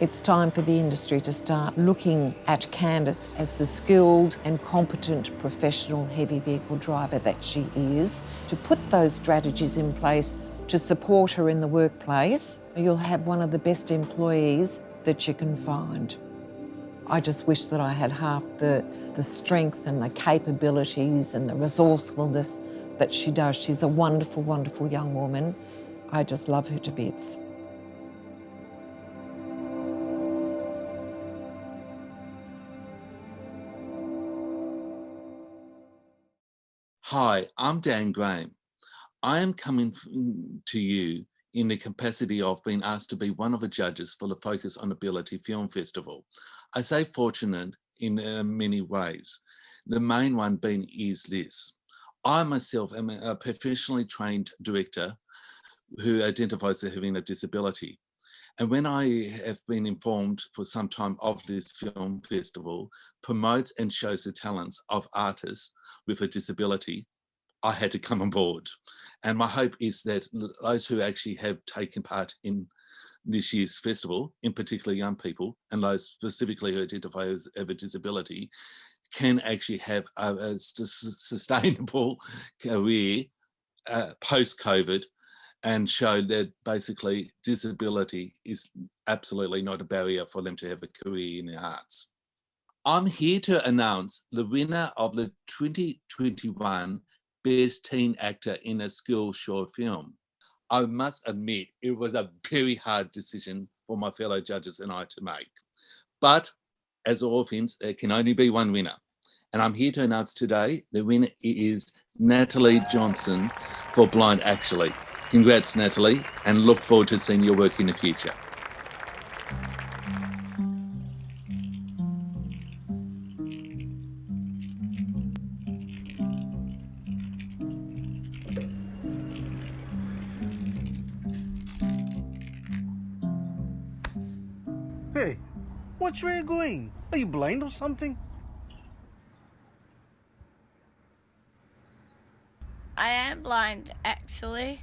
It's time for the industry to start looking at Candice as the skilled and competent professional heavy vehicle driver that she is, to put those strategies in place to support her in the workplace. You'll have one of the best employees that you can find. I just wish that I had half the strength and the capabilities and the resourcefulness that she does. She's a wonderful, wonderful young woman. I just love her to bits. Hi, I'm Dan Graham. I am coming to you in the capacity of being asked to be one of the judges for the Focus on Ability Film Festival. I say fortunate in many ways. The main one being is this. I myself am a professionally trained director who identifies as having a disability. And when I have been informed for some time of this film festival, promotes and shows the talents of artists with a disability, I had to come on board. And my hope is that those who actually have taken part in this year's festival, in particular young people, and those specifically who identify as have a disability, can actually have a sustainable career post-COVID, and show that basically disability is absolutely not a barrier for them to have a career in the arts. I'm here to announce the winner of the 2021 Best Teen Actor in a School Short Film. I must admit, it was a very hard decision for my fellow judges and I to make. But as all things, there can only be one winner. And I'm here to announce today, the winner is Natalie Johnson for Blind Actually. Congrats, Natalie, and look forward to seeing your work in the future. Hey, which way are you going? Are you blind or something? I am blind, actually.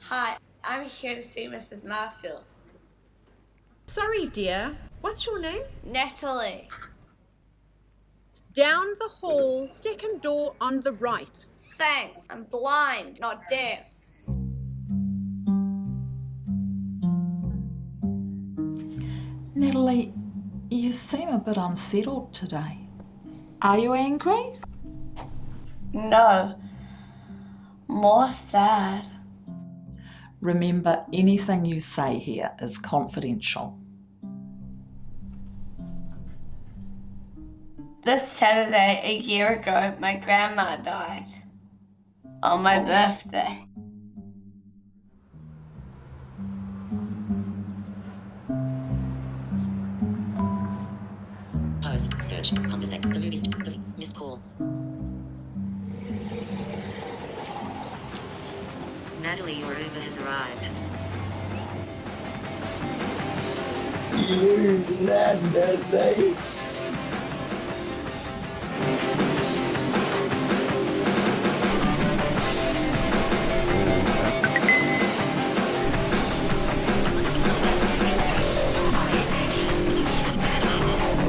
Hi, I'm here to see Mrs. Marshall. Sorry, dear. What's your name? Natalie. Down the hall, second door on the right. Thanks, I'm blind, not deaf. Natalie, you seem a bit unsettled today. Are you angry? No, more sad. Remember, anything you say here is confidential. This Saturday, a year ago, my grandma died. On my birthday. Pause, search, conversate, the movie, the missed call. Natalie, your Uber has arrived. You Natalie.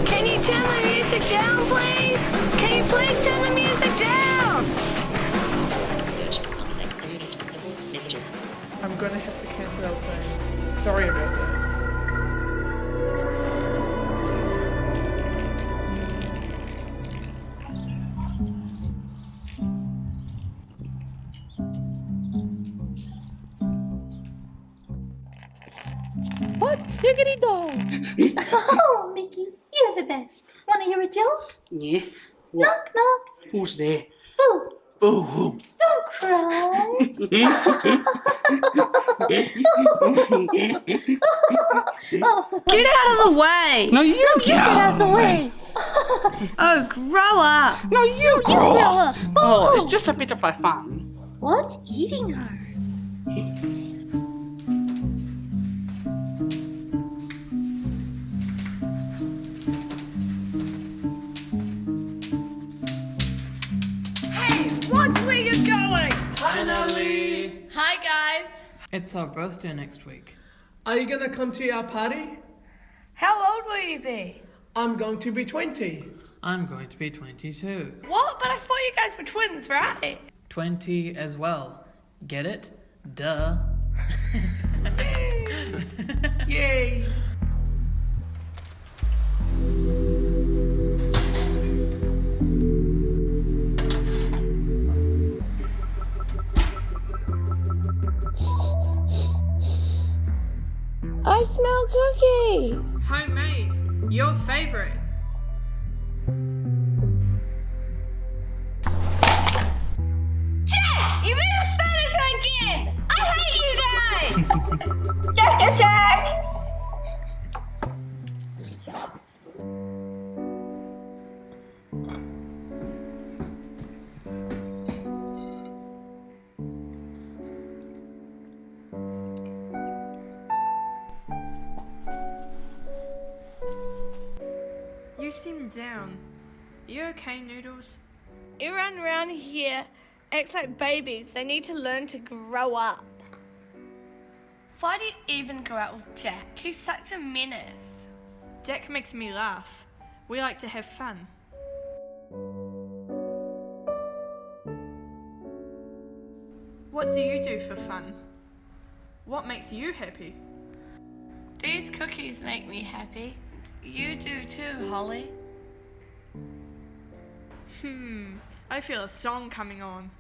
Can you turn the music down, please? Can you please turn the music down? Search, conversate, the movie, the voice messages. I'm going to have to cancel our plans. Sorry about that. What? Diggity dog! Oh, Mickey, you're the best. Want to hear a joke? Yeah? Knock, knock. Who's there? Boo. Boo-hoo. Don't cry. Get out of the way! No, you Get out of the way! Oh, grow up! No, you grow up! Oh, it's just a bit of fun. What's eating her? Hey, watch where you're going! Finally! Hi guys. It's our birthday next week. Are you going to come to our party? How old will you be? I'm going to be 20. I'm going to be 22. What? But I thought you guys were twins, right? 20 as well. Get it? Duh. Yay! I smell cookies! Homemade. Your favorite. Jack! You made us furniture again! I hate you guys! Jack! You seem down. You okay, Noodles? Everyone around here acts like babies. They need to learn to grow up. Why do you even go out with Jack? He's such a menace. Jack makes me laugh. We like to have fun. What do you do for fun? What makes you happy? These cookies make me happy. You do too, Holly. I feel a song coming on.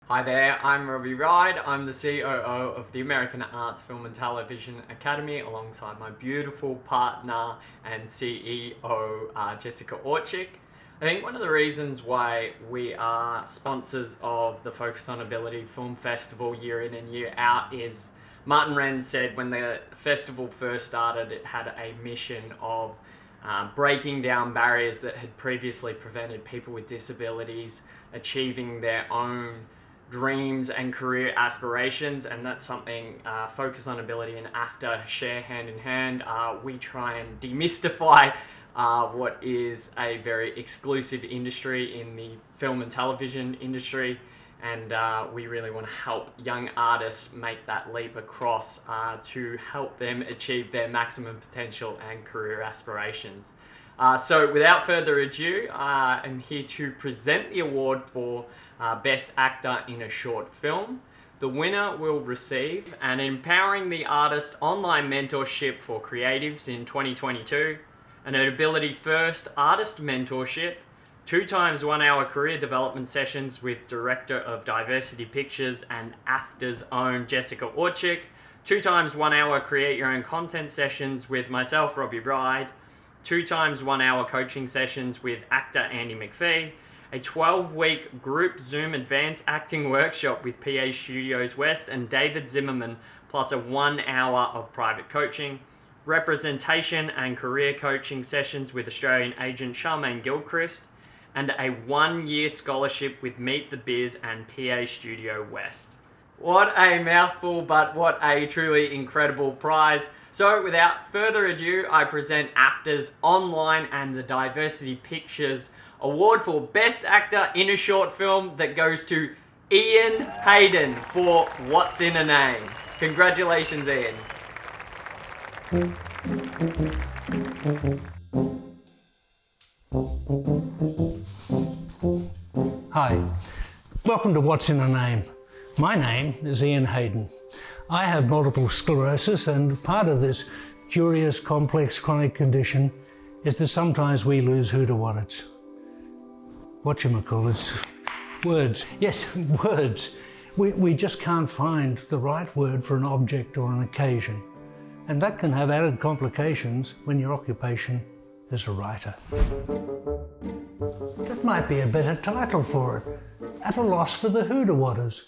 Hi there, I'm Robbie Ride. I'm the COO of the American Arts Film and Television Academy alongside my beautiful partner and CEO, Jessica Orchik. I think one of the reasons why we are sponsors of the Focus on Ability Film Festival year in and year out is Martin Wren said when the festival first started it had a mission of breaking down barriers that had previously prevented people with disabilities achieving their own dreams and career aspirations, and that's something Focus on Ability and AFTA share hand in hand. We try and demystify what is a very exclusive industry in the film and television industry, and we really want to help young artists make that leap across to help them achieve their maximum potential and career aspirations. So without further ado, I'm here to present the award for Best Actor in a Short Film. The winner will receive an Empowering the Artist online mentorship for creatives in 2022, an Ability First Artist Mentorship, 2 times 1 hour career development sessions with Director of Diversity Pictures and AFTA's own Jessica Orchik, 2 times 1 hour create your own content sessions with myself, Robbie Ride, 2 times 1 hour coaching sessions with actor Andy McPhee, a 12-week group Zoom advanced acting workshop with PA Studios West and David Zimmerman, plus a 1 hour of private coaching, representation and career coaching sessions with Australian agent Charmaine Gilchrist, and a 1-year scholarship with Meet the Biz and PA Studio West. What a mouthful, but what a truly incredible prize. So without further ado, I present AFTA's online and the Diversity Pictures Award for Best Actor in a Short Film that goes to Ian Hayden for What's in a Name. Congratulations, Ian. Welcome to What's in a Name. My name is Ian Hayden. I have multiple sclerosis, and part of this curious, complex chronic condition is that sometimes we lose who-to-what-its. Whatchamacallits. Words. Yes, words. We just can't find the right word for an object or an occasion. And that can have added complications when your occupation is a writer. That might be a better title for it. At a loss for the who-to-whatters.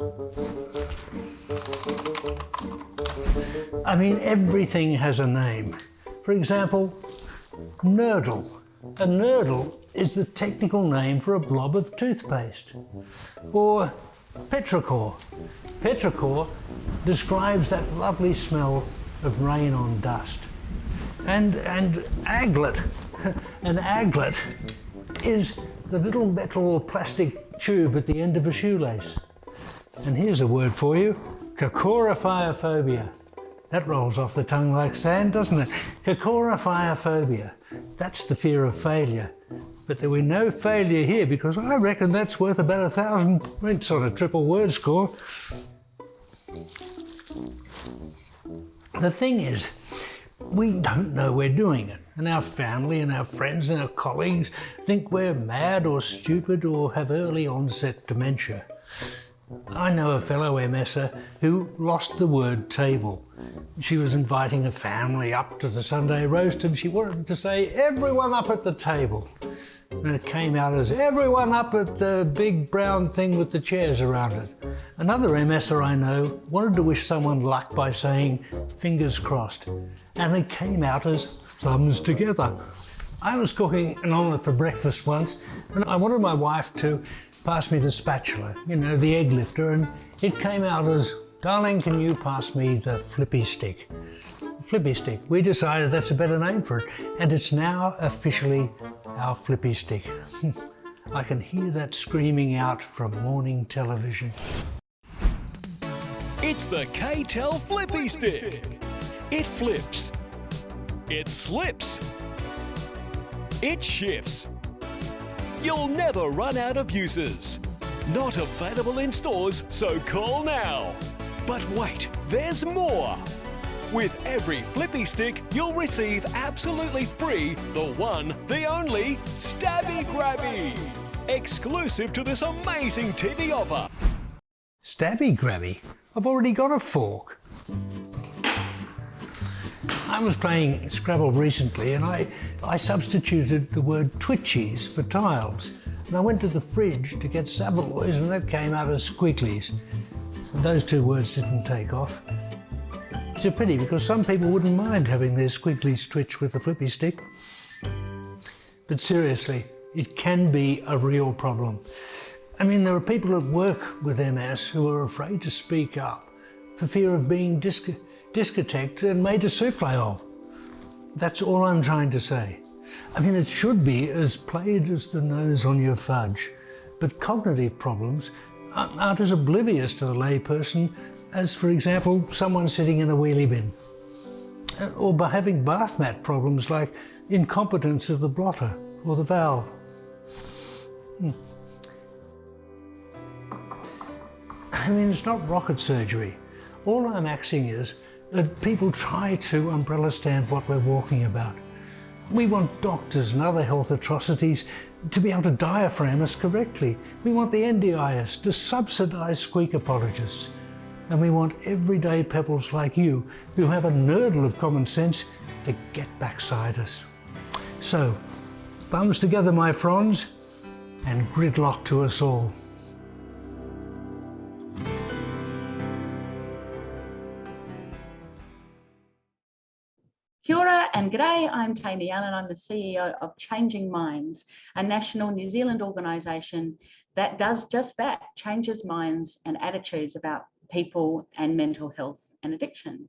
I mean, everything has a name. For example, nurdle. A nurdle is the technical name for a blob of toothpaste. Or petrichor. Petrichor describes that lovely smell of rain on dust. And aglet. An aglet is the little metal or plastic tube at the end of a shoelace. And here's a word for you, cocorrhophiaphobia. That rolls off the tongue like sand, doesn't it? Cocorrhophiaphobia. That's the fear of failure. But there were no failure here, because I reckon that's worth about 1,000. It's on a triple word score. The thing is, we don't know we're doing it, and our family and our friends and our colleagues think we're mad or stupid or have early onset dementia. I know a fellow MSer who lost the word table. She was inviting a family up to the Sunday roast and she wanted to say, everyone up at the table. And it came out as, everyone up at the big brown thing with the chairs around it. Another MSer I know wanted to wish someone luck by saying, fingers crossed. And it came out as thumbs together. I was cooking an omelette for breakfast once, and I wanted my wife to pass me the spatula, you know, the egg lifter, and it came out as, darling, can you pass me the flippy stick? Flippy stick. We decided that's a better name for it, and it's now officially our flippy stick. I can hear that screaming out from morning television. It's the K-Tel Flippy Stick. It flips. It slips. It shifts. You'll never run out of uses. Not available in stores, so call now. But wait, there's more. With every Flippy Stick, you'll receive absolutely free the one, the only Stabby Grabby. Exclusive to this amazing TV offer. Stabby Grabby? I've already got a fork. I was playing Scrabble recently and I substituted the word twitchies for tiles. And I went to the fridge to get Saveloys and that came out as squigglies. And those two words didn't take off. It's a pity because some people wouldn't mind having their squigglies twitch with a flippy stick. But seriously, it can be a real problem. I mean, there are people at work with MS who are afraid to speak up for fear of being discothequed and made a souffle of. That's all I'm trying to say. I mean, it should be as plain as the nose on your fudge, but cognitive problems aren't as oblivious to the layperson as, for example, someone sitting in a wheelie bin, or by having bath mat problems like incompetence of the blotter or the valve. I mean, it's not rocket surgery. All I'm axing is that people try to umbrella stand what we're walking about. We want doctors and other health atrocities to be able to diaphragm us correctly. We want the NDIS to subsidise squeak apologists. And we want everyday pebbles like you, who have a nurdle of common sense, to get backside us. So, thumbs together, my fronds, and gridlock to us all. Kia ora and g'day, I'm Tammy Allen. I'm the CEO of Changing Minds, a national New Zealand organisation that does just that, changes minds and attitudes about people and mental health and addiction.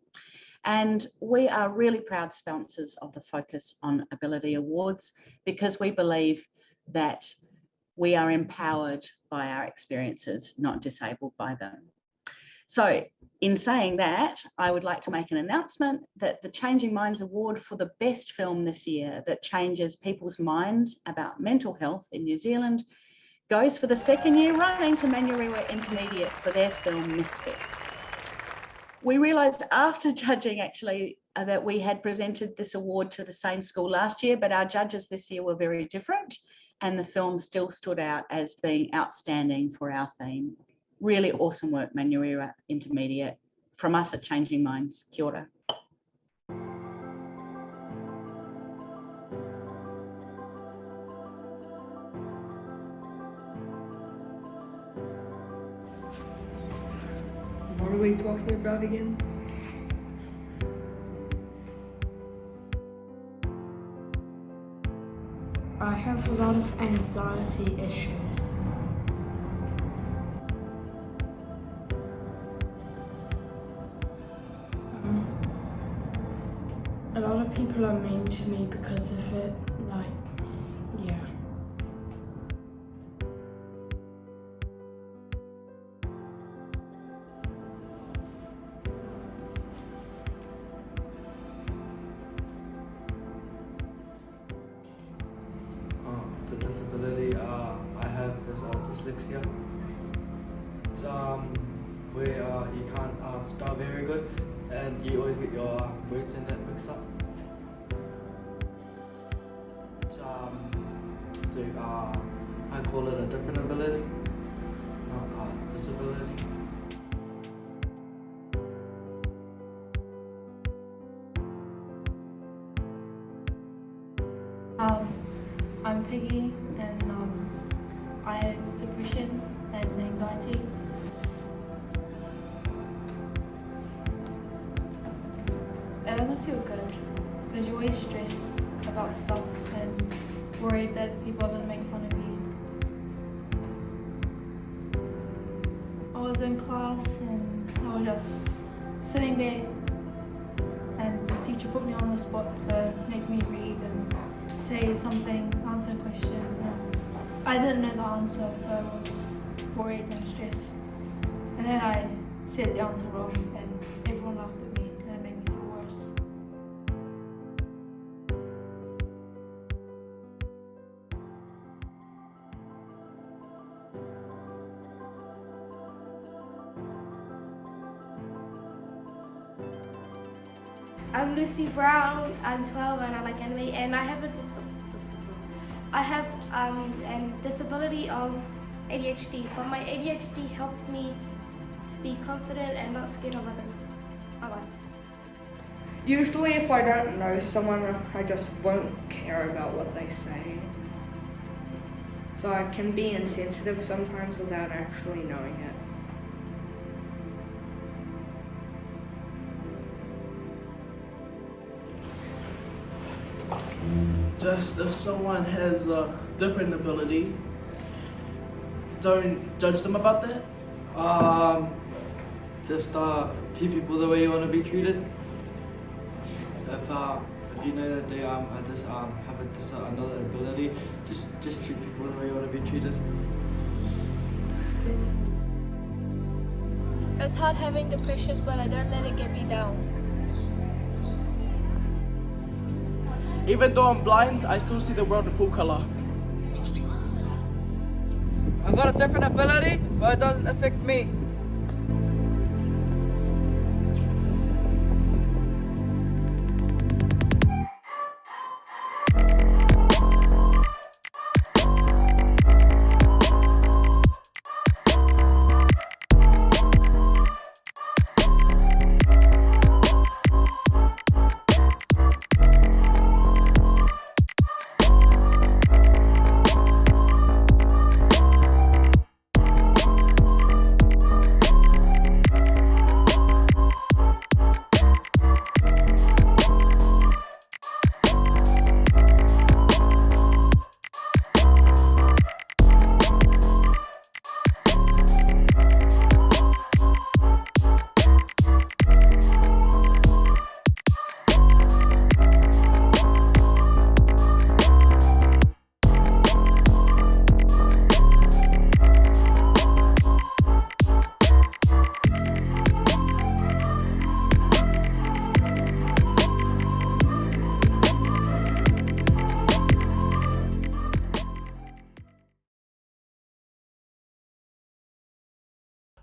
And we are really proud sponsors of the Focus on Ability Awards because we believe that we are empowered by our experiences, not disabled by them. So in saying that, I would like to make an announcement that the Changing Minds Award for the best film this year that changes people's minds about mental health in New Zealand goes for the second year running to Manurewa Intermediate for their film Misfits. We realised after judging actually that we had presented this award to the same school last year, but our judges this year were very different and the film still stood out as being outstanding for our theme. Really awesome work, Manurewa Intermediate. From us at Changing Minds, kia ora. What are we talking about again? I have a lot of anxiety issues. A lot of people are mean to me because of it, like, yeah. The disability I have is dyslexia. It's where you can't spell very good and you always get your words in that mixed up. It's I call it a different ability, not disability. I'm Peggy and I have depression and anxiety. It doesn't feel good because you're always stressed about stuff and worried that people are going to make fun of you. I was in class and I was just sitting there and the teacher put me on the spot to make me read and say something, answer a question. And I didn't know the answer, so I was worried and stressed. And then I said the answer wrong and everyone laughed at me and it made me feel worse. I'm Lucy Brown, I'm 12 and I like anime, and I have a disability of ADHD, but my ADHD helps me to be confident and not scared of others. Bye-bye. Usually if I don't know someone, I just won't care about what they say. So I can be insensitive sometimes without actually knowing it. Just if someone has a different ability, don't judge them about that. Just treat people the way you want to be treated. If you know that they have another ability, just treat people the way you want to be treated. It's hard having depression, but I don't let it get me down. Even though I'm blind, I still see the world in full color. I got a different ability, but it doesn't affect me.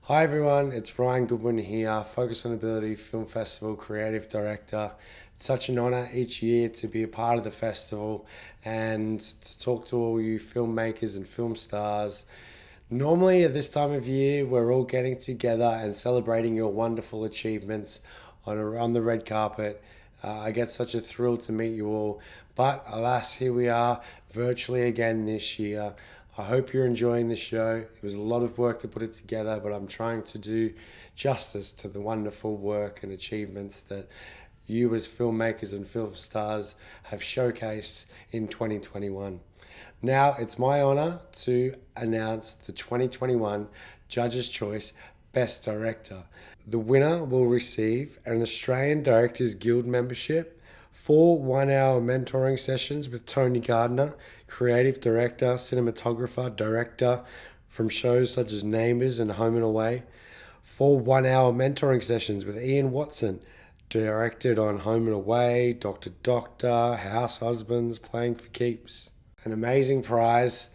Hi everyone, it's Ryan Goodwin here, Focus on Ability Film Festival Creative Director. It's such an honour each year to be a part of the festival and to talk to all you filmmakers and film stars. Normally at this time of year, we're all getting together and celebrating your wonderful achievements on the red carpet. I get such a thrill to meet you all, but alas, here we are virtually again this year. I hope you're enjoying the show. It was a lot of work to put it together, but I'm trying to do justice to the wonderful work and achievements that you as filmmakers and film stars have showcased in 2021. Now it's my honour to announce the 2021 Judges' Choice Best Director. The winner will receive an Australian Directors Guild membership, 4 one-hour mentoring sessions with Tony Gardner, creative director, cinematographer, director from shows such as Neighbours and Home and Away, 4 one-hour mentoring sessions with Ian Watson, directed on Home and Away, Dr. Doctor, House Husbands, Playing for Keeps. An amazing prize.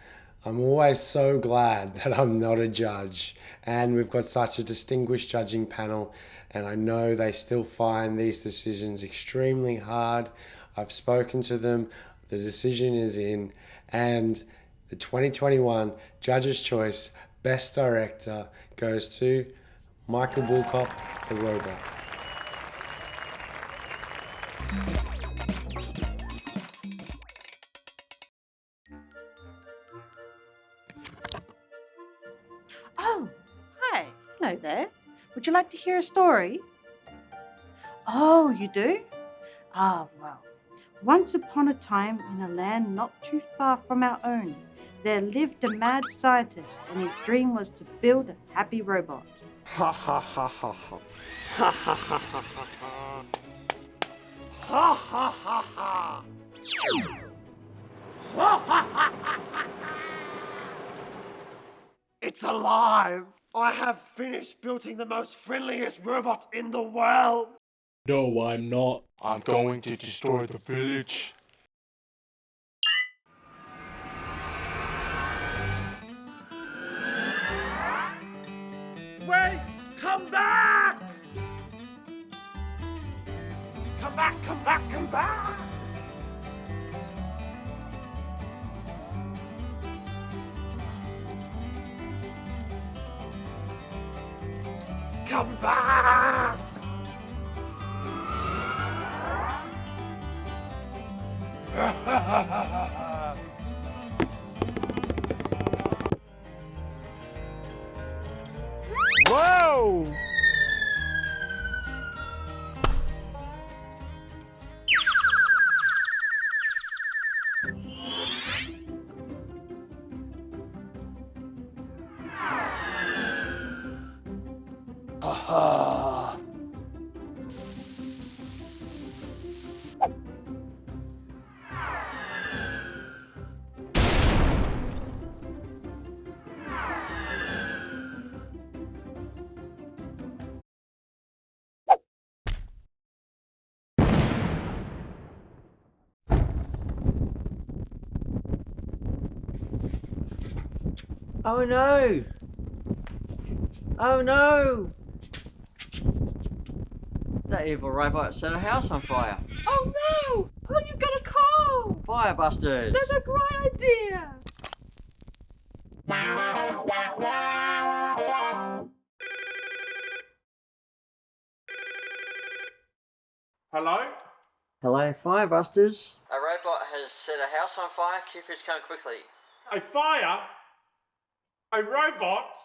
I'm always so glad that I'm not a judge, and we've got such a distinguished judging panel, and I know they still find these decisions extremely hard. I've spoken to them, the decision is in, and the 2021 Judges' Choice Best Director goes to Michael Bulcop, The Robot. Oh, hi. Hello there. Would you like to hear a story? Oh, you do? Ah, well. Once upon a time, in a land not too far from our own, there lived a mad scientist, and his dream was to build a happy robot. Ha ha ha ha ha. Ha ha ha ha ha ha. Ha ha ha ha. Ha ha ha ha ha. It's alive! I have finished building the most friendliest robot in the world! No, I'm not. I'm going to destroy the village. Wait! Come back! Come back, come back, come back! Come back! Whoa! Aha! Oh no! Oh no! That evil robot set a house on fire. Oh no! Oh, you've got a call! Firebusters! That's a great idea! Hello? Hello, Firebusters. A robot has set a house on fire. Keepers, come quickly. A fire? A robot?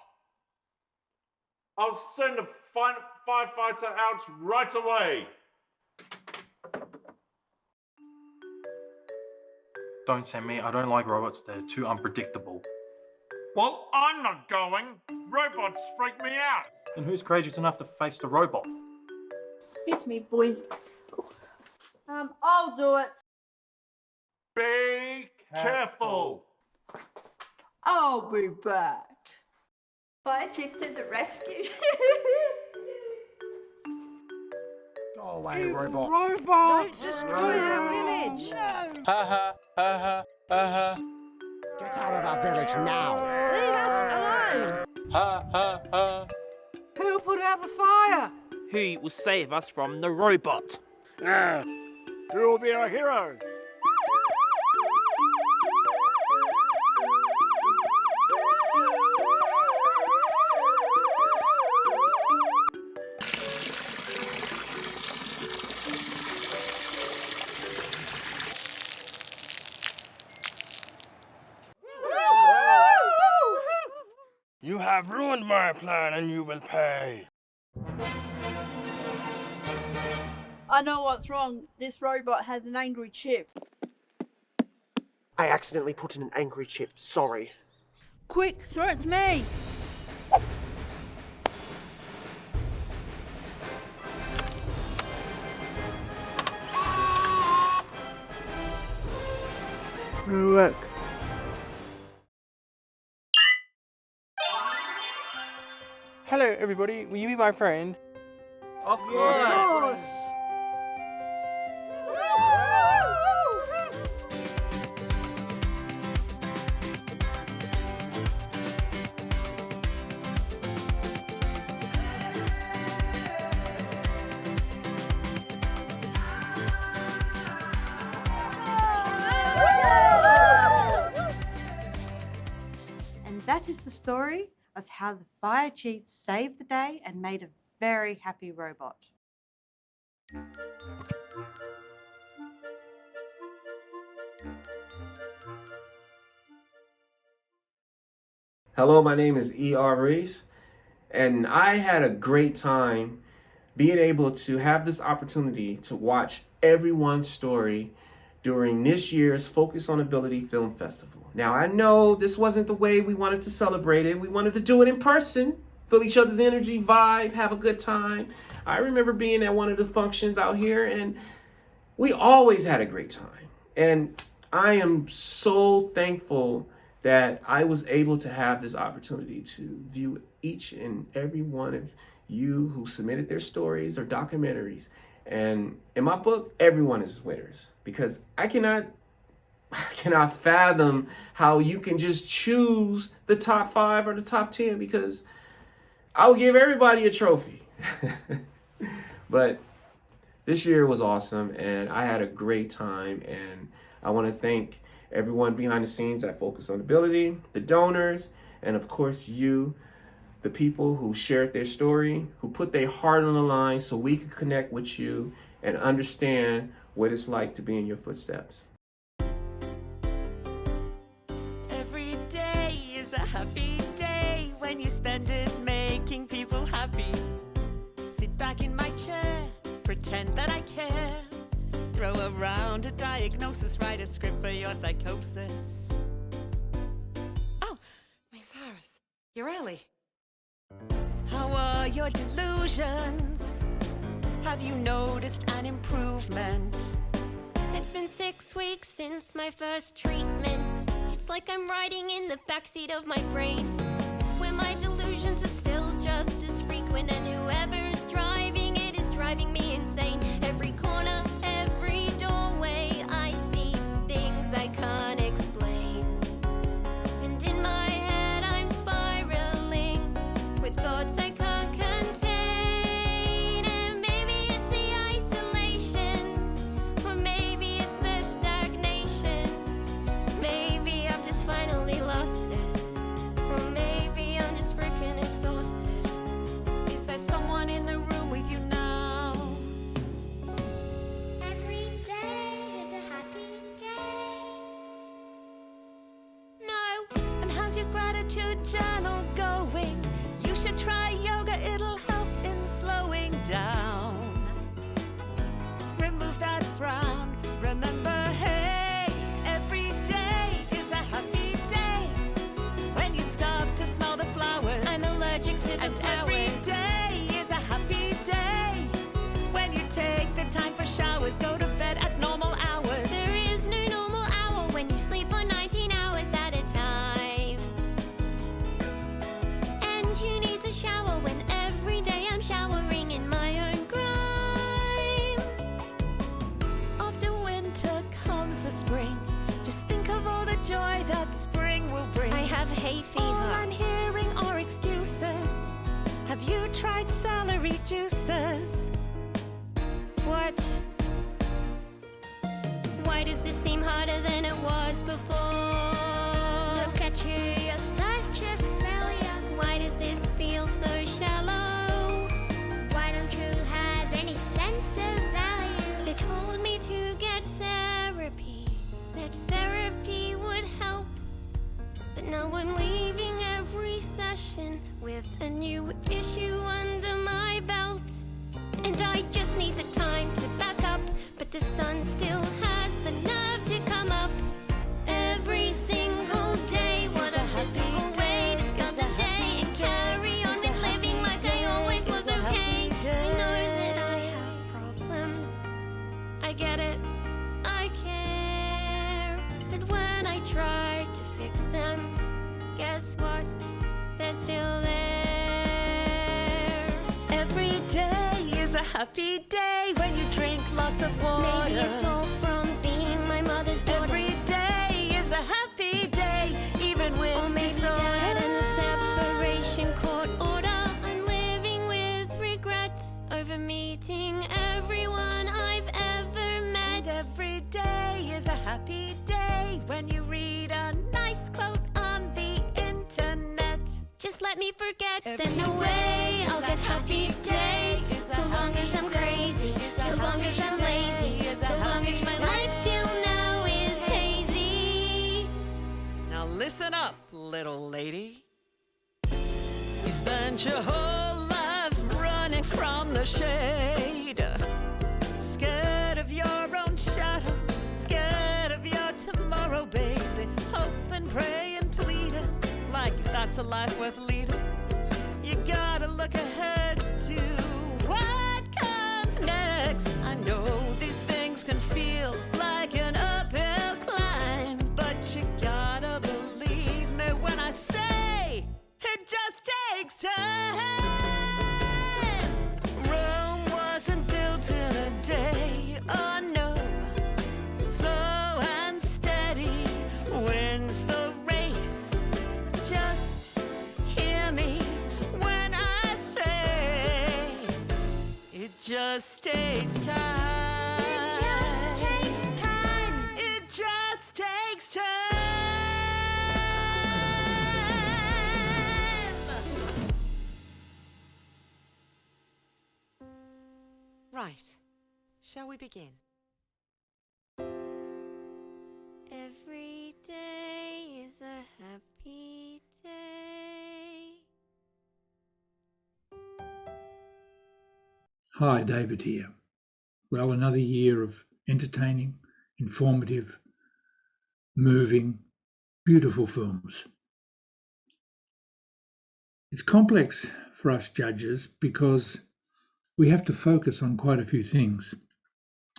I'll send a firefighter out right away. Don't send me. I don't like robots. They're too unpredictable. Well, I'm not going. Robots freak me out. And who's courageous enough to face the robot? It's me, boys. I'll do it. Be careful. I'll be back. Fire chief to the rescue. Go away, robot. Robot! Don't destroy our village! Ha ha ha ha ha. Get out of our village now. Leave us alone! Ha ha ha out the fire? Who will save us from the robot? Who will be our hero? You have ruined my plan and you will pay. I know what's wrong. This robot has an angry chip. I accidentally put in an angry chip, sorry. Quick, throw it to me. Look. Hello, everybody. Will you be my friend? Of course. And that is the story of how the fire chief saved the day and made a very happy robot. Hello, my name is E.R. Reese, and I had a great time being able to have this opportunity to watch everyone's story during this year's Focus on Ability Film Festival. Now, I know this wasn't the way we wanted to celebrate it. We wanted to do it in person, feel each other's energy, vibe, have a good time. I remember being at one of the functions out here, and we always had a great time. And I am so thankful that I was able to have this opportunity to view each and every one of you who submitted their stories or documentaries. And in my book, everyone is winners, because I cannot fathom how you can just choose the top 5 or the top 10, because I will give everybody a trophy. But this year was awesome, and I had a great time, and I want to thank everyone behind the scenes at Focus on Ability, the donors, and of course you, the people who shared their story, who put their heart on the line so we could connect with you and understand what it's like to be in your footsteps. Every day is a happy day when you spend it making people happy. Sit back in my chair, pretend that I care. Throw around a diagnosis, write a script for your psychosis. Oh, Miss Harris, you're early. How are your delusions? Have you noticed an improvement? It's been 6 weeks since my first treatment. It's like I'm riding in the backseat of my brain, where my delusions are still just as frequent, and whoever is driving it is driving me insane. Every corner, every doorway, I see things I can't explain. And in my head I'm spiraling with thoughts I can't contain. And maybe it's the isolation, or maybe it's the stagnation. Maybe I've just finally lost it, or maybe I'm just freaking exhausted. Is there someone in the room with you now? Every day is a happy day. No. And how's your gratitude journal going? You should try yoga, it'll help in slowing down. Remove that frown, remember, hey, every day is a happy day when you stop to smell the flowers. I'm allergic to the and flowers. every day is a happy day when you take the time for showers, go to bed at normal hours. There is no normal hour when you sleep for 19 hours at a time. juices. What? Why does this seem harder than it was before? Look at you, you're such a failure. Why does this feel so shallow? Why don't you have any sense of value? They told me to get therapy, that therapy would help. But now I'm leaving every session with a new issue under my belt. And I just need the time to back up, but the sun still has the nerve to come up every single day. What a miserable way to start the day and carry on with living my day always was okay. I know that I have problems, I get it, I care. But when I try to fix them, guess what? They're still there. Every day is a happy day when you drink lots of water. Maybe it's all from being my mother's daughter. Every day is a happy day, even with or maybe disorder. Dad and the separation court order. I'm living with regrets over meeting everyone I've ever met. And every day is a happy day when you read a nice quote on the internet. Just let me forget, there's no way I'll get happy days. So long as I'm crazy, so long as I'm lazy, so long as my life till now is hazy. Now listen up, little lady. You spent your whole life running from the shade, scared of your own shadow, scared of your tomorrow, baby. Hope and pray and plead like that's a life worth leading. You gotta look ahead to what comes next. I know these things can feel like an uphill climb, but you gotta believe me when I say it just takes time. Rome wasn't built in a day, oh no. Slow and steady wins the race. Just hear me when I say it just takes time. It just takes time. It just takes time. Right. Shall we begin? Every day is a happy day. Hi, David here. Well, another year of entertaining, informative, moving, beautiful films. It's complex for us judges because we have to focus on quite a few things.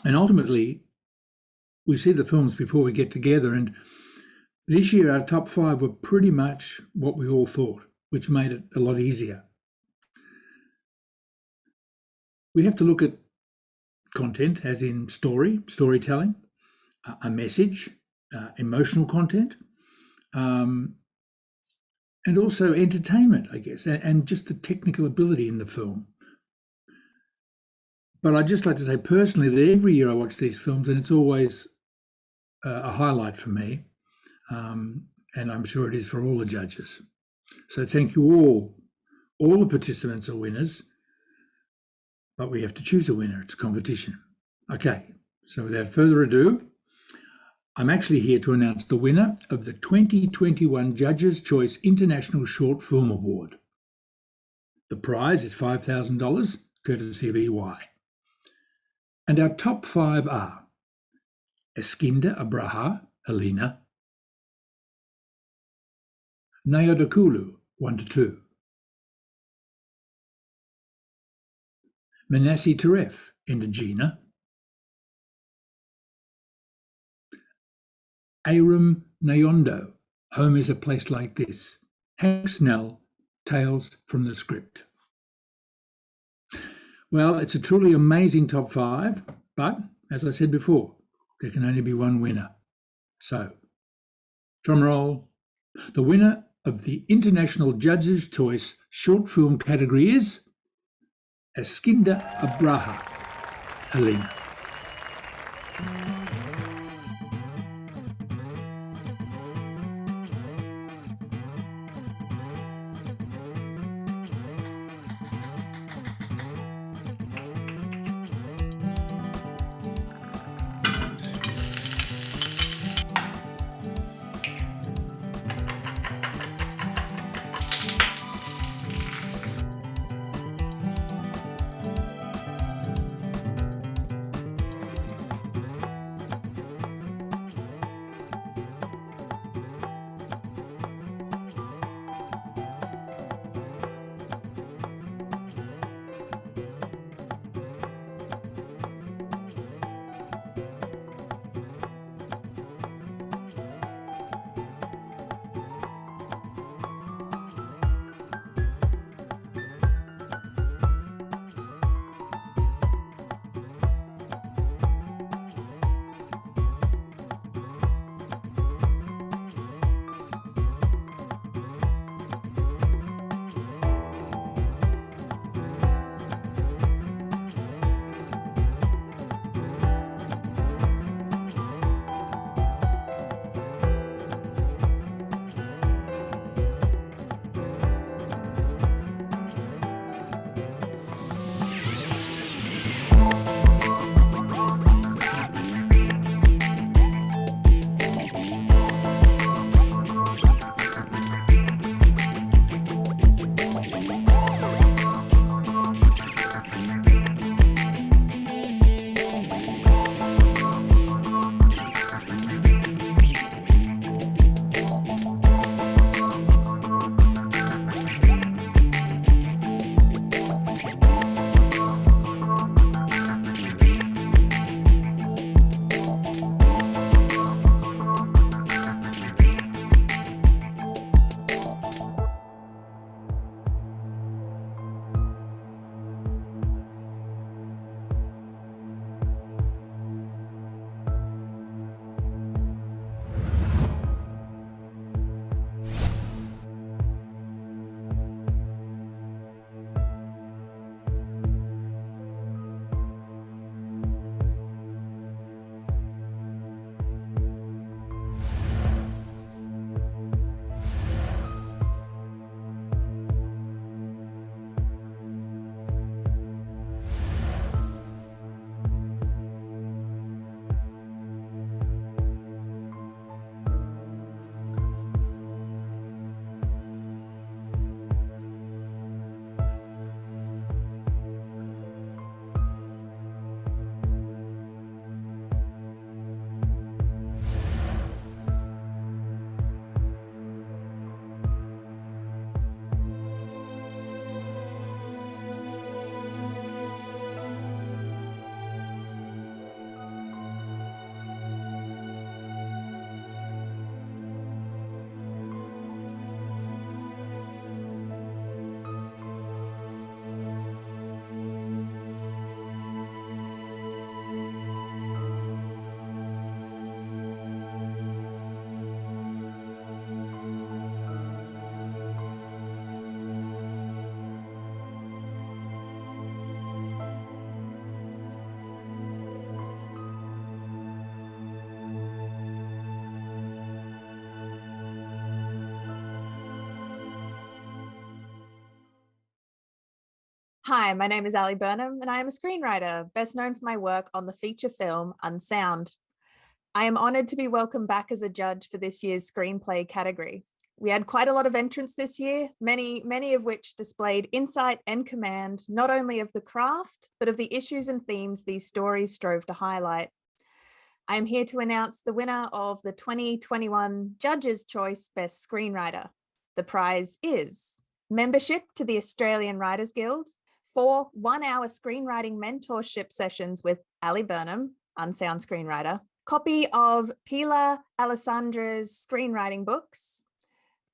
And ultimately, we see the films before we get together. And this year, our top 5 were pretty much what we all thought, which made it a lot easier. We have to look at content, as in storytelling, a message, emotional content, and also entertainment, I guess, and just the technical ability in the film. But I'd just like to say personally that every year I watch these films and it's always a highlight for me, and I'm sure it is for all the judges. So thank you all. All the participants are winners, but we have to choose a winner. It's a competition. Okay, so without further ado, I'm actually here to announce the winner of the 2021 Judges' Choice International Short Film Award. The prize is $5,000, courtesy of EY. And our top 5 are Eskinda Abraha, Helena, Nayodakulu, 1-2, Manassi Taref, Indogena, Aram Nayondo, Home is a Place Like This, Hank Snell, Tales from the Script. Well, it's a truly amazing top 5, but as I said before, there can only be one winner. So, drum roll. The winner of the International Judges' Choice Short Film category is Askinda Abraha, Helena. Hi, my name is Ali Burnham and I am a screenwriter, best known for my work on the feature film Unsound. I am honoured to be welcomed back as a judge for this year's screenplay category. We had quite a lot of entrants this year, many of which displayed insight and command, not only of the craft, but of the issues and themes these stories strove to highlight. I am here to announce the winner of the 2021 Judges' Choice Best Screenwriter. The prize is membership to the Australian Writers Guild, 4 one-hour screenwriting mentorship sessions with Ali Burnham, Unsound screenwriter, copy of Pilar Alessandra's screenwriting books,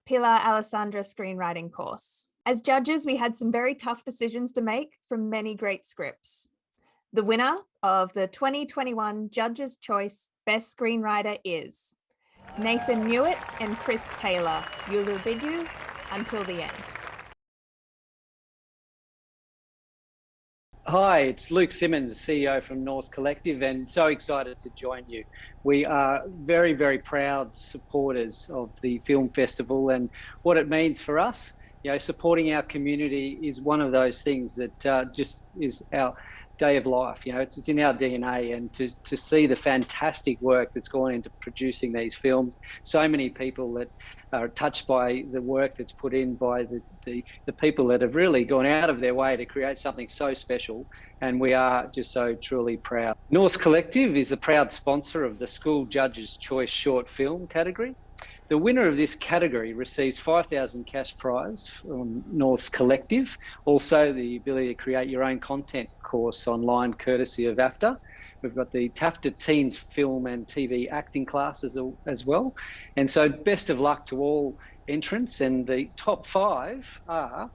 Pilar Alessandra screenwriting course. As judges, we had some very tough decisions to make from many great scripts. The winner of the 2021 Judges' Choice Best Screenwriter is Nathan Newitt and Chris Taylor, Yulu Bigu, Until the End. Hi, it's Luke Simmons, CEO from Norse Collective, and so excited to join you. We are very, very proud supporters of the film festival, and what it means for us, you know, supporting our community is one of those things that just is our day of life. You know, it's in our DNA, and to see the fantastic work that's gone into producing these films, so many people that are touched by the work that's put in by the people that have really gone out of their way to create something so special, and we are just so truly proud. Norse Collective is the proud sponsor of the School Judges' Choice Short Film category. The winner of this category receives $5,000 cash prize from Norse Collective, also the ability to create your own content course online courtesy of AFTA. We've got the TAFTA Teens Film and TV acting classes as well. And so best of luck to all entrants, and the top 5 are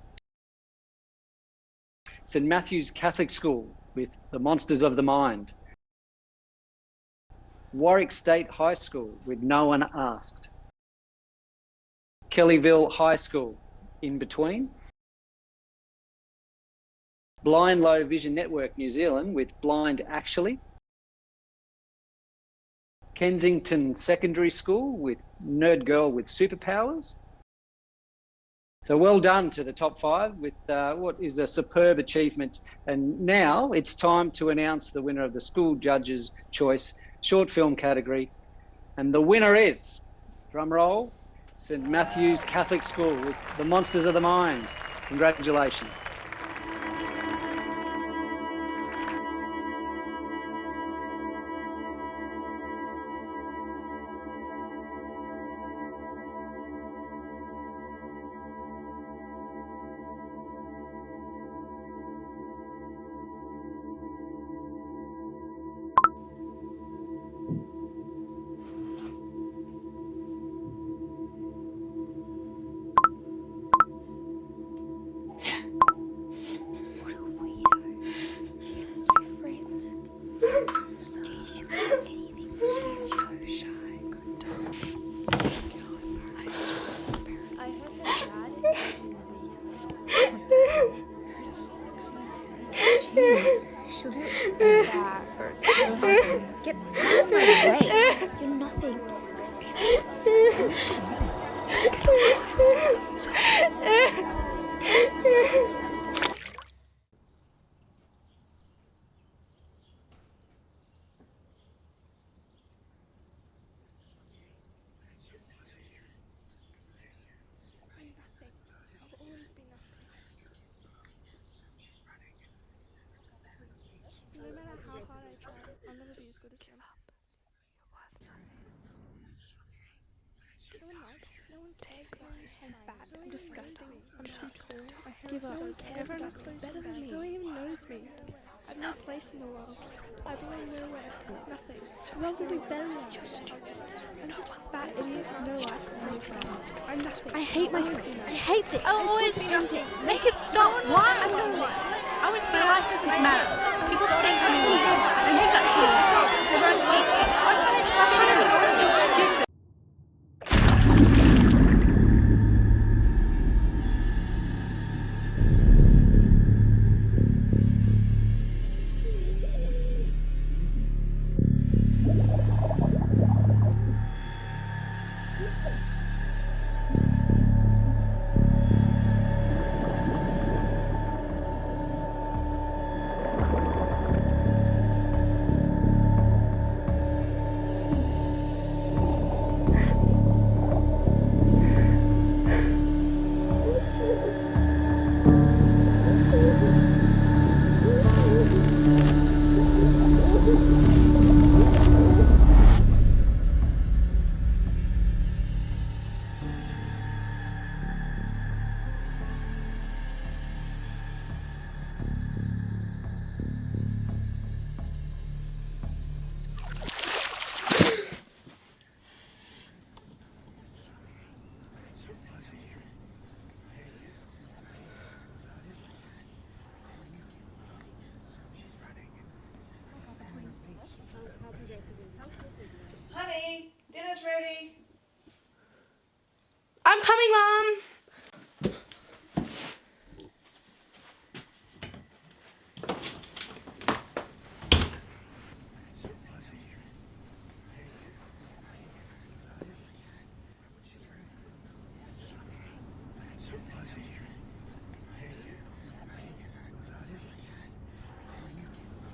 St Matthew's Catholic School with The Monsters of the Mind, Warwick State High School with No One Asked, Kellyville High School, In Between, Blind Low Vision Network New Zealand with Blind Actually, Kensington Secondary School with Nerd Girl with Superpowers. So well done to the top 5 with what is a superb achievement. And now it's time to announce the winner of the School Judges' Choice Short Film category. And the winner is, drum roll, St Matthew's Catholic School with The Monsters of the Mind. Congratulations. Jeez, she'll do that for Get out of my way. You're nothing. No matter how hard I try, I'll never be as good as them. You're worth nothing. No one likes me. No one takes me. I'm bad. I'm disgusting. I'm too cool. My hair is so cares about me better than me. No one even knows me. I have no place in the world. I belong nowhere. Nothing. So what will be better than me? You're stupid. I'm just a fat idiot. No life. No friends. I'm nothing. I hate myself. I hate this. I'll always be nothing. Make it stop. Why? I'm no one. I went to my life doesn't matter. People think I'm weird. I'm such a everyone hates me. Why can't I just have it? You're stupid.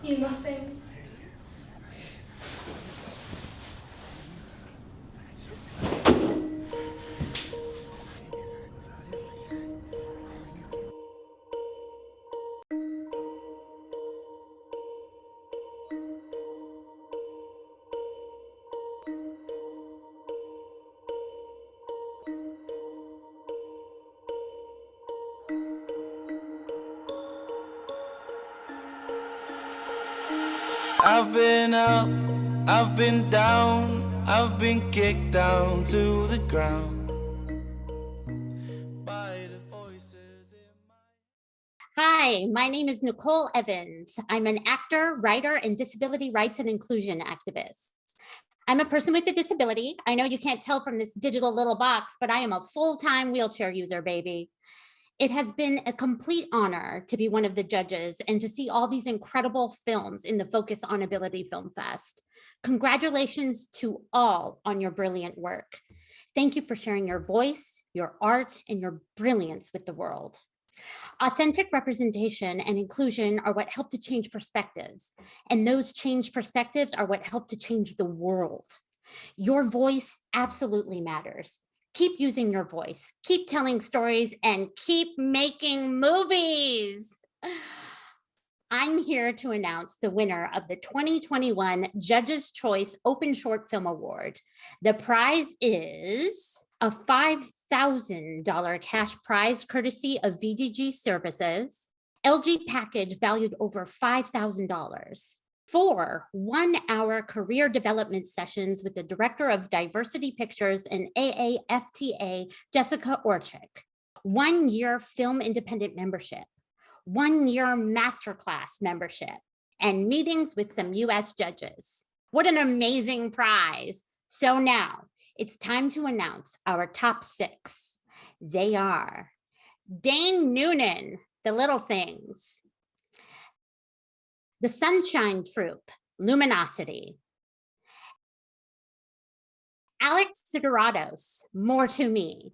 You're nothing. I've been up, I've been down, I've been kicked down to the ground. Hi, my name is Nicole Evans. I'm an actor, writer, and disability rights and inclusion activist. I'm a person with a disability. I know you can't tell from this digital little box, but I am a full-time wheelchair user, baby. It has been a complete honor to be one of the judges and to see all these incredible films in the Focus on Ability Film Fest. Congratulations to all on your brilliant work. Thank you for sharing your voice, your art, and your brilliance with the world. Authentic representation and inclusion are what help to change perspectives, and those changed perspectives are what help to change the world. Your voice absolutely matters. Keep using your voice, keep telling stories, and keep making movies. I'm here to announce the winner of the 2021 Judges' Choice Open Short Film Award. The prize is a $5,000 cash prize courtesy of VDG Services, LG package valued over $5,000, 4 one-hour career development sessions with the Director of Diversity Pictures and AAFTA, Jessica Orchik, 1-year film independent membership, 1-year masterclass membership, and meetings with some US judges. What an amazing prize. So now it's time to announce our top 6. They are Dane Noonan, The Little Things, The Sunshine Troupe, Luminosity, Alex Sideratos, More to Me,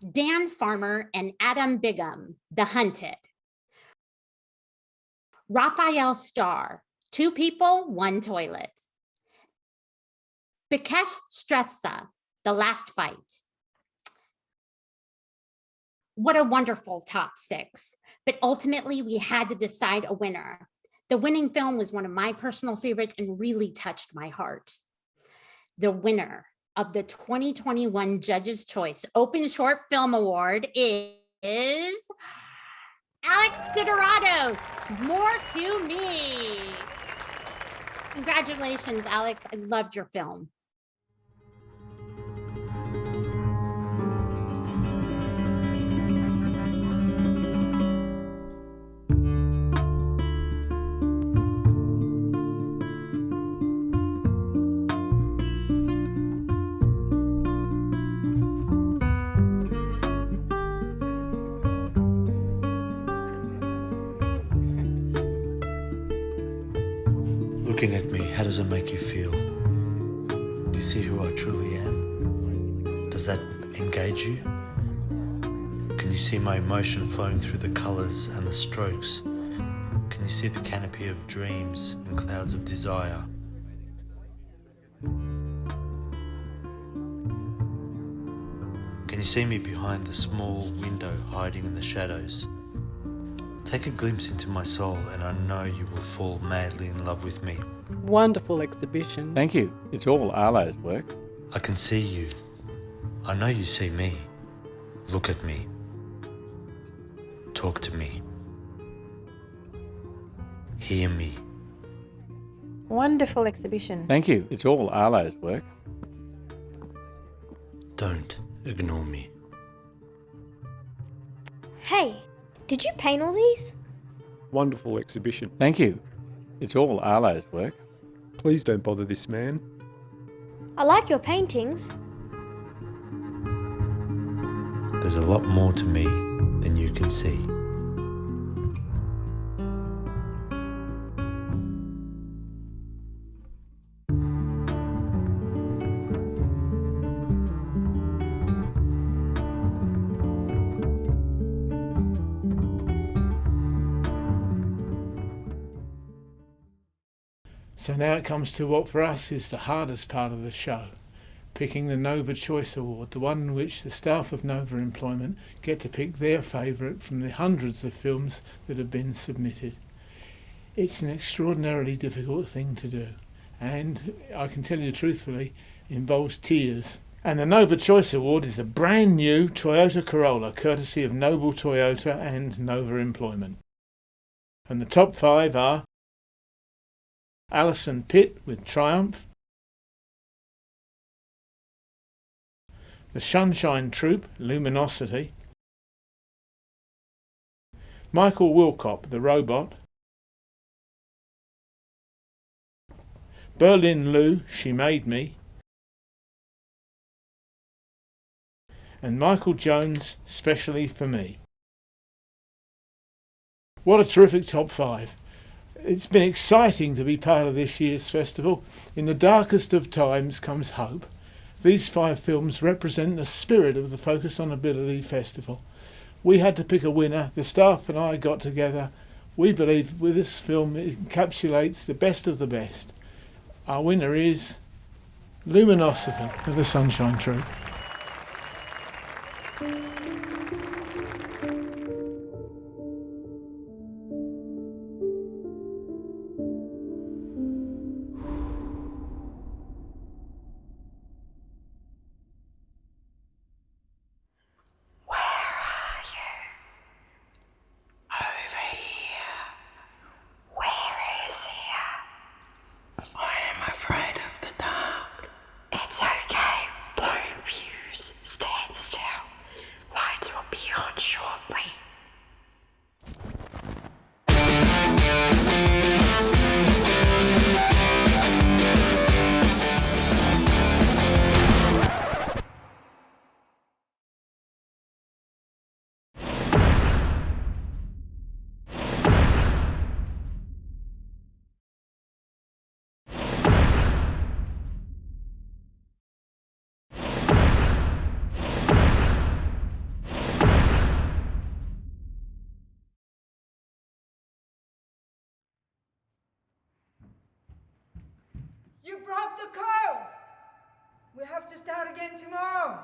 Dan Farmer and Adam Bigham, The Hunted, Raphael Starr, 2 People, 1 Toilet, Bikesh Stretha, The Last Fight. What a wonderful top 6, but ultimately we had to decide a winner. The winning film was one of my personal favorites and really touched my heart. The winner of the 2021 Judges' Choice Open Short Film Award is Alex Sideratos, More to Me. Congratulations, Alex. I loved your film. Looking at me, how does it make you feel? Do you see who I truly am? Does that engage you? Can you see my emotion flowing through the colours and the strokes? Can you see the canopy of dreams and clouds of desire? Can you see me behind the small window hiding in the shadows? Take a glimpse into my soul and I know you will fall madly in love with me. Wonderful exhibition. Thank you. It's all Arlo's work. I can see you. I know you see me. Look at me. Talk to me. Hear me. Wonderful exhibition. Thank you. It's all Arlo's work. Don't ignore me. Hey, did you paint all these? Wonderful exhibition. Thank you. It's all Arlo's work. Please don't bother this man. I like your paintings. There's a lot more to me than you can see. So now it comes to what for us is the hardest part of the show, picking the Nova Choice Award, the one in which the staff of Nova Employment get to pick their favourite from the hundreds of films that have been submitted. It's an extraordinarily difficult thing to do, and I can tell you truthfully, involves tears. And the Nova Choice Award is a brand new Toyota Corolla, courtesy of Noble Toyota and Nova Employment. And the top 5 are Alison Pitt with Triumph, The Sunshine Troupe, Luminosity, Michael Wilcott, The Robot, Berlin Lou, She Made Me, and Michael Jones, Specially for Me. What a terrific top 5. It's been exciting to be part of this year's festival. In the darkest of times comes hope. These 5 films represent the spirit of the Focus on Ability Festival. We had to pick a winner. The staff and I got together. We believe with this film it encapsulates the best of the best. Our winner is Luminosity of The Sunshine Troupe. It's okay, blue views, stand still. Lights will be on shortly. You broke the code! We have to start again tomorrow.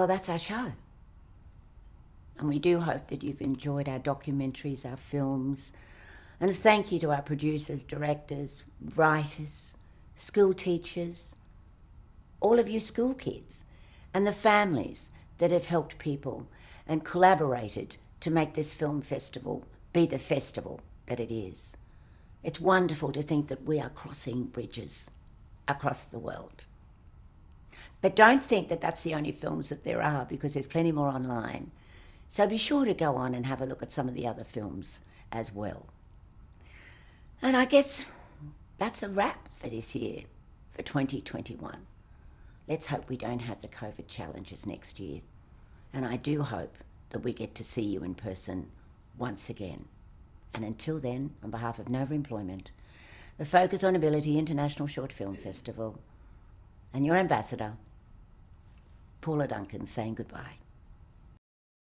Well, that's our show. And we do hope that you've enjoyed our documentaries, our films. And thank you to our producers, directors, writers, school teachers, all of you school kids, and the families that have helped people and collaborated to make this film festival be the festival that it is. It's wonderful to think that we are crossing bridges across the world. But don't think that that's the only films that there are, because there's plenty more online. So be sure to go on and have a look at some of the other films as well. And I guess that's a wrap for this year, for 2021. Let's hope we don't have the COVID challenges next year. And I do hope that we get to see you in person once again. And until then, on behalf of Nova Employment, the Focus on Ability International Short Film Festival, and your ambassador, Paula Duncan, saying goodbye.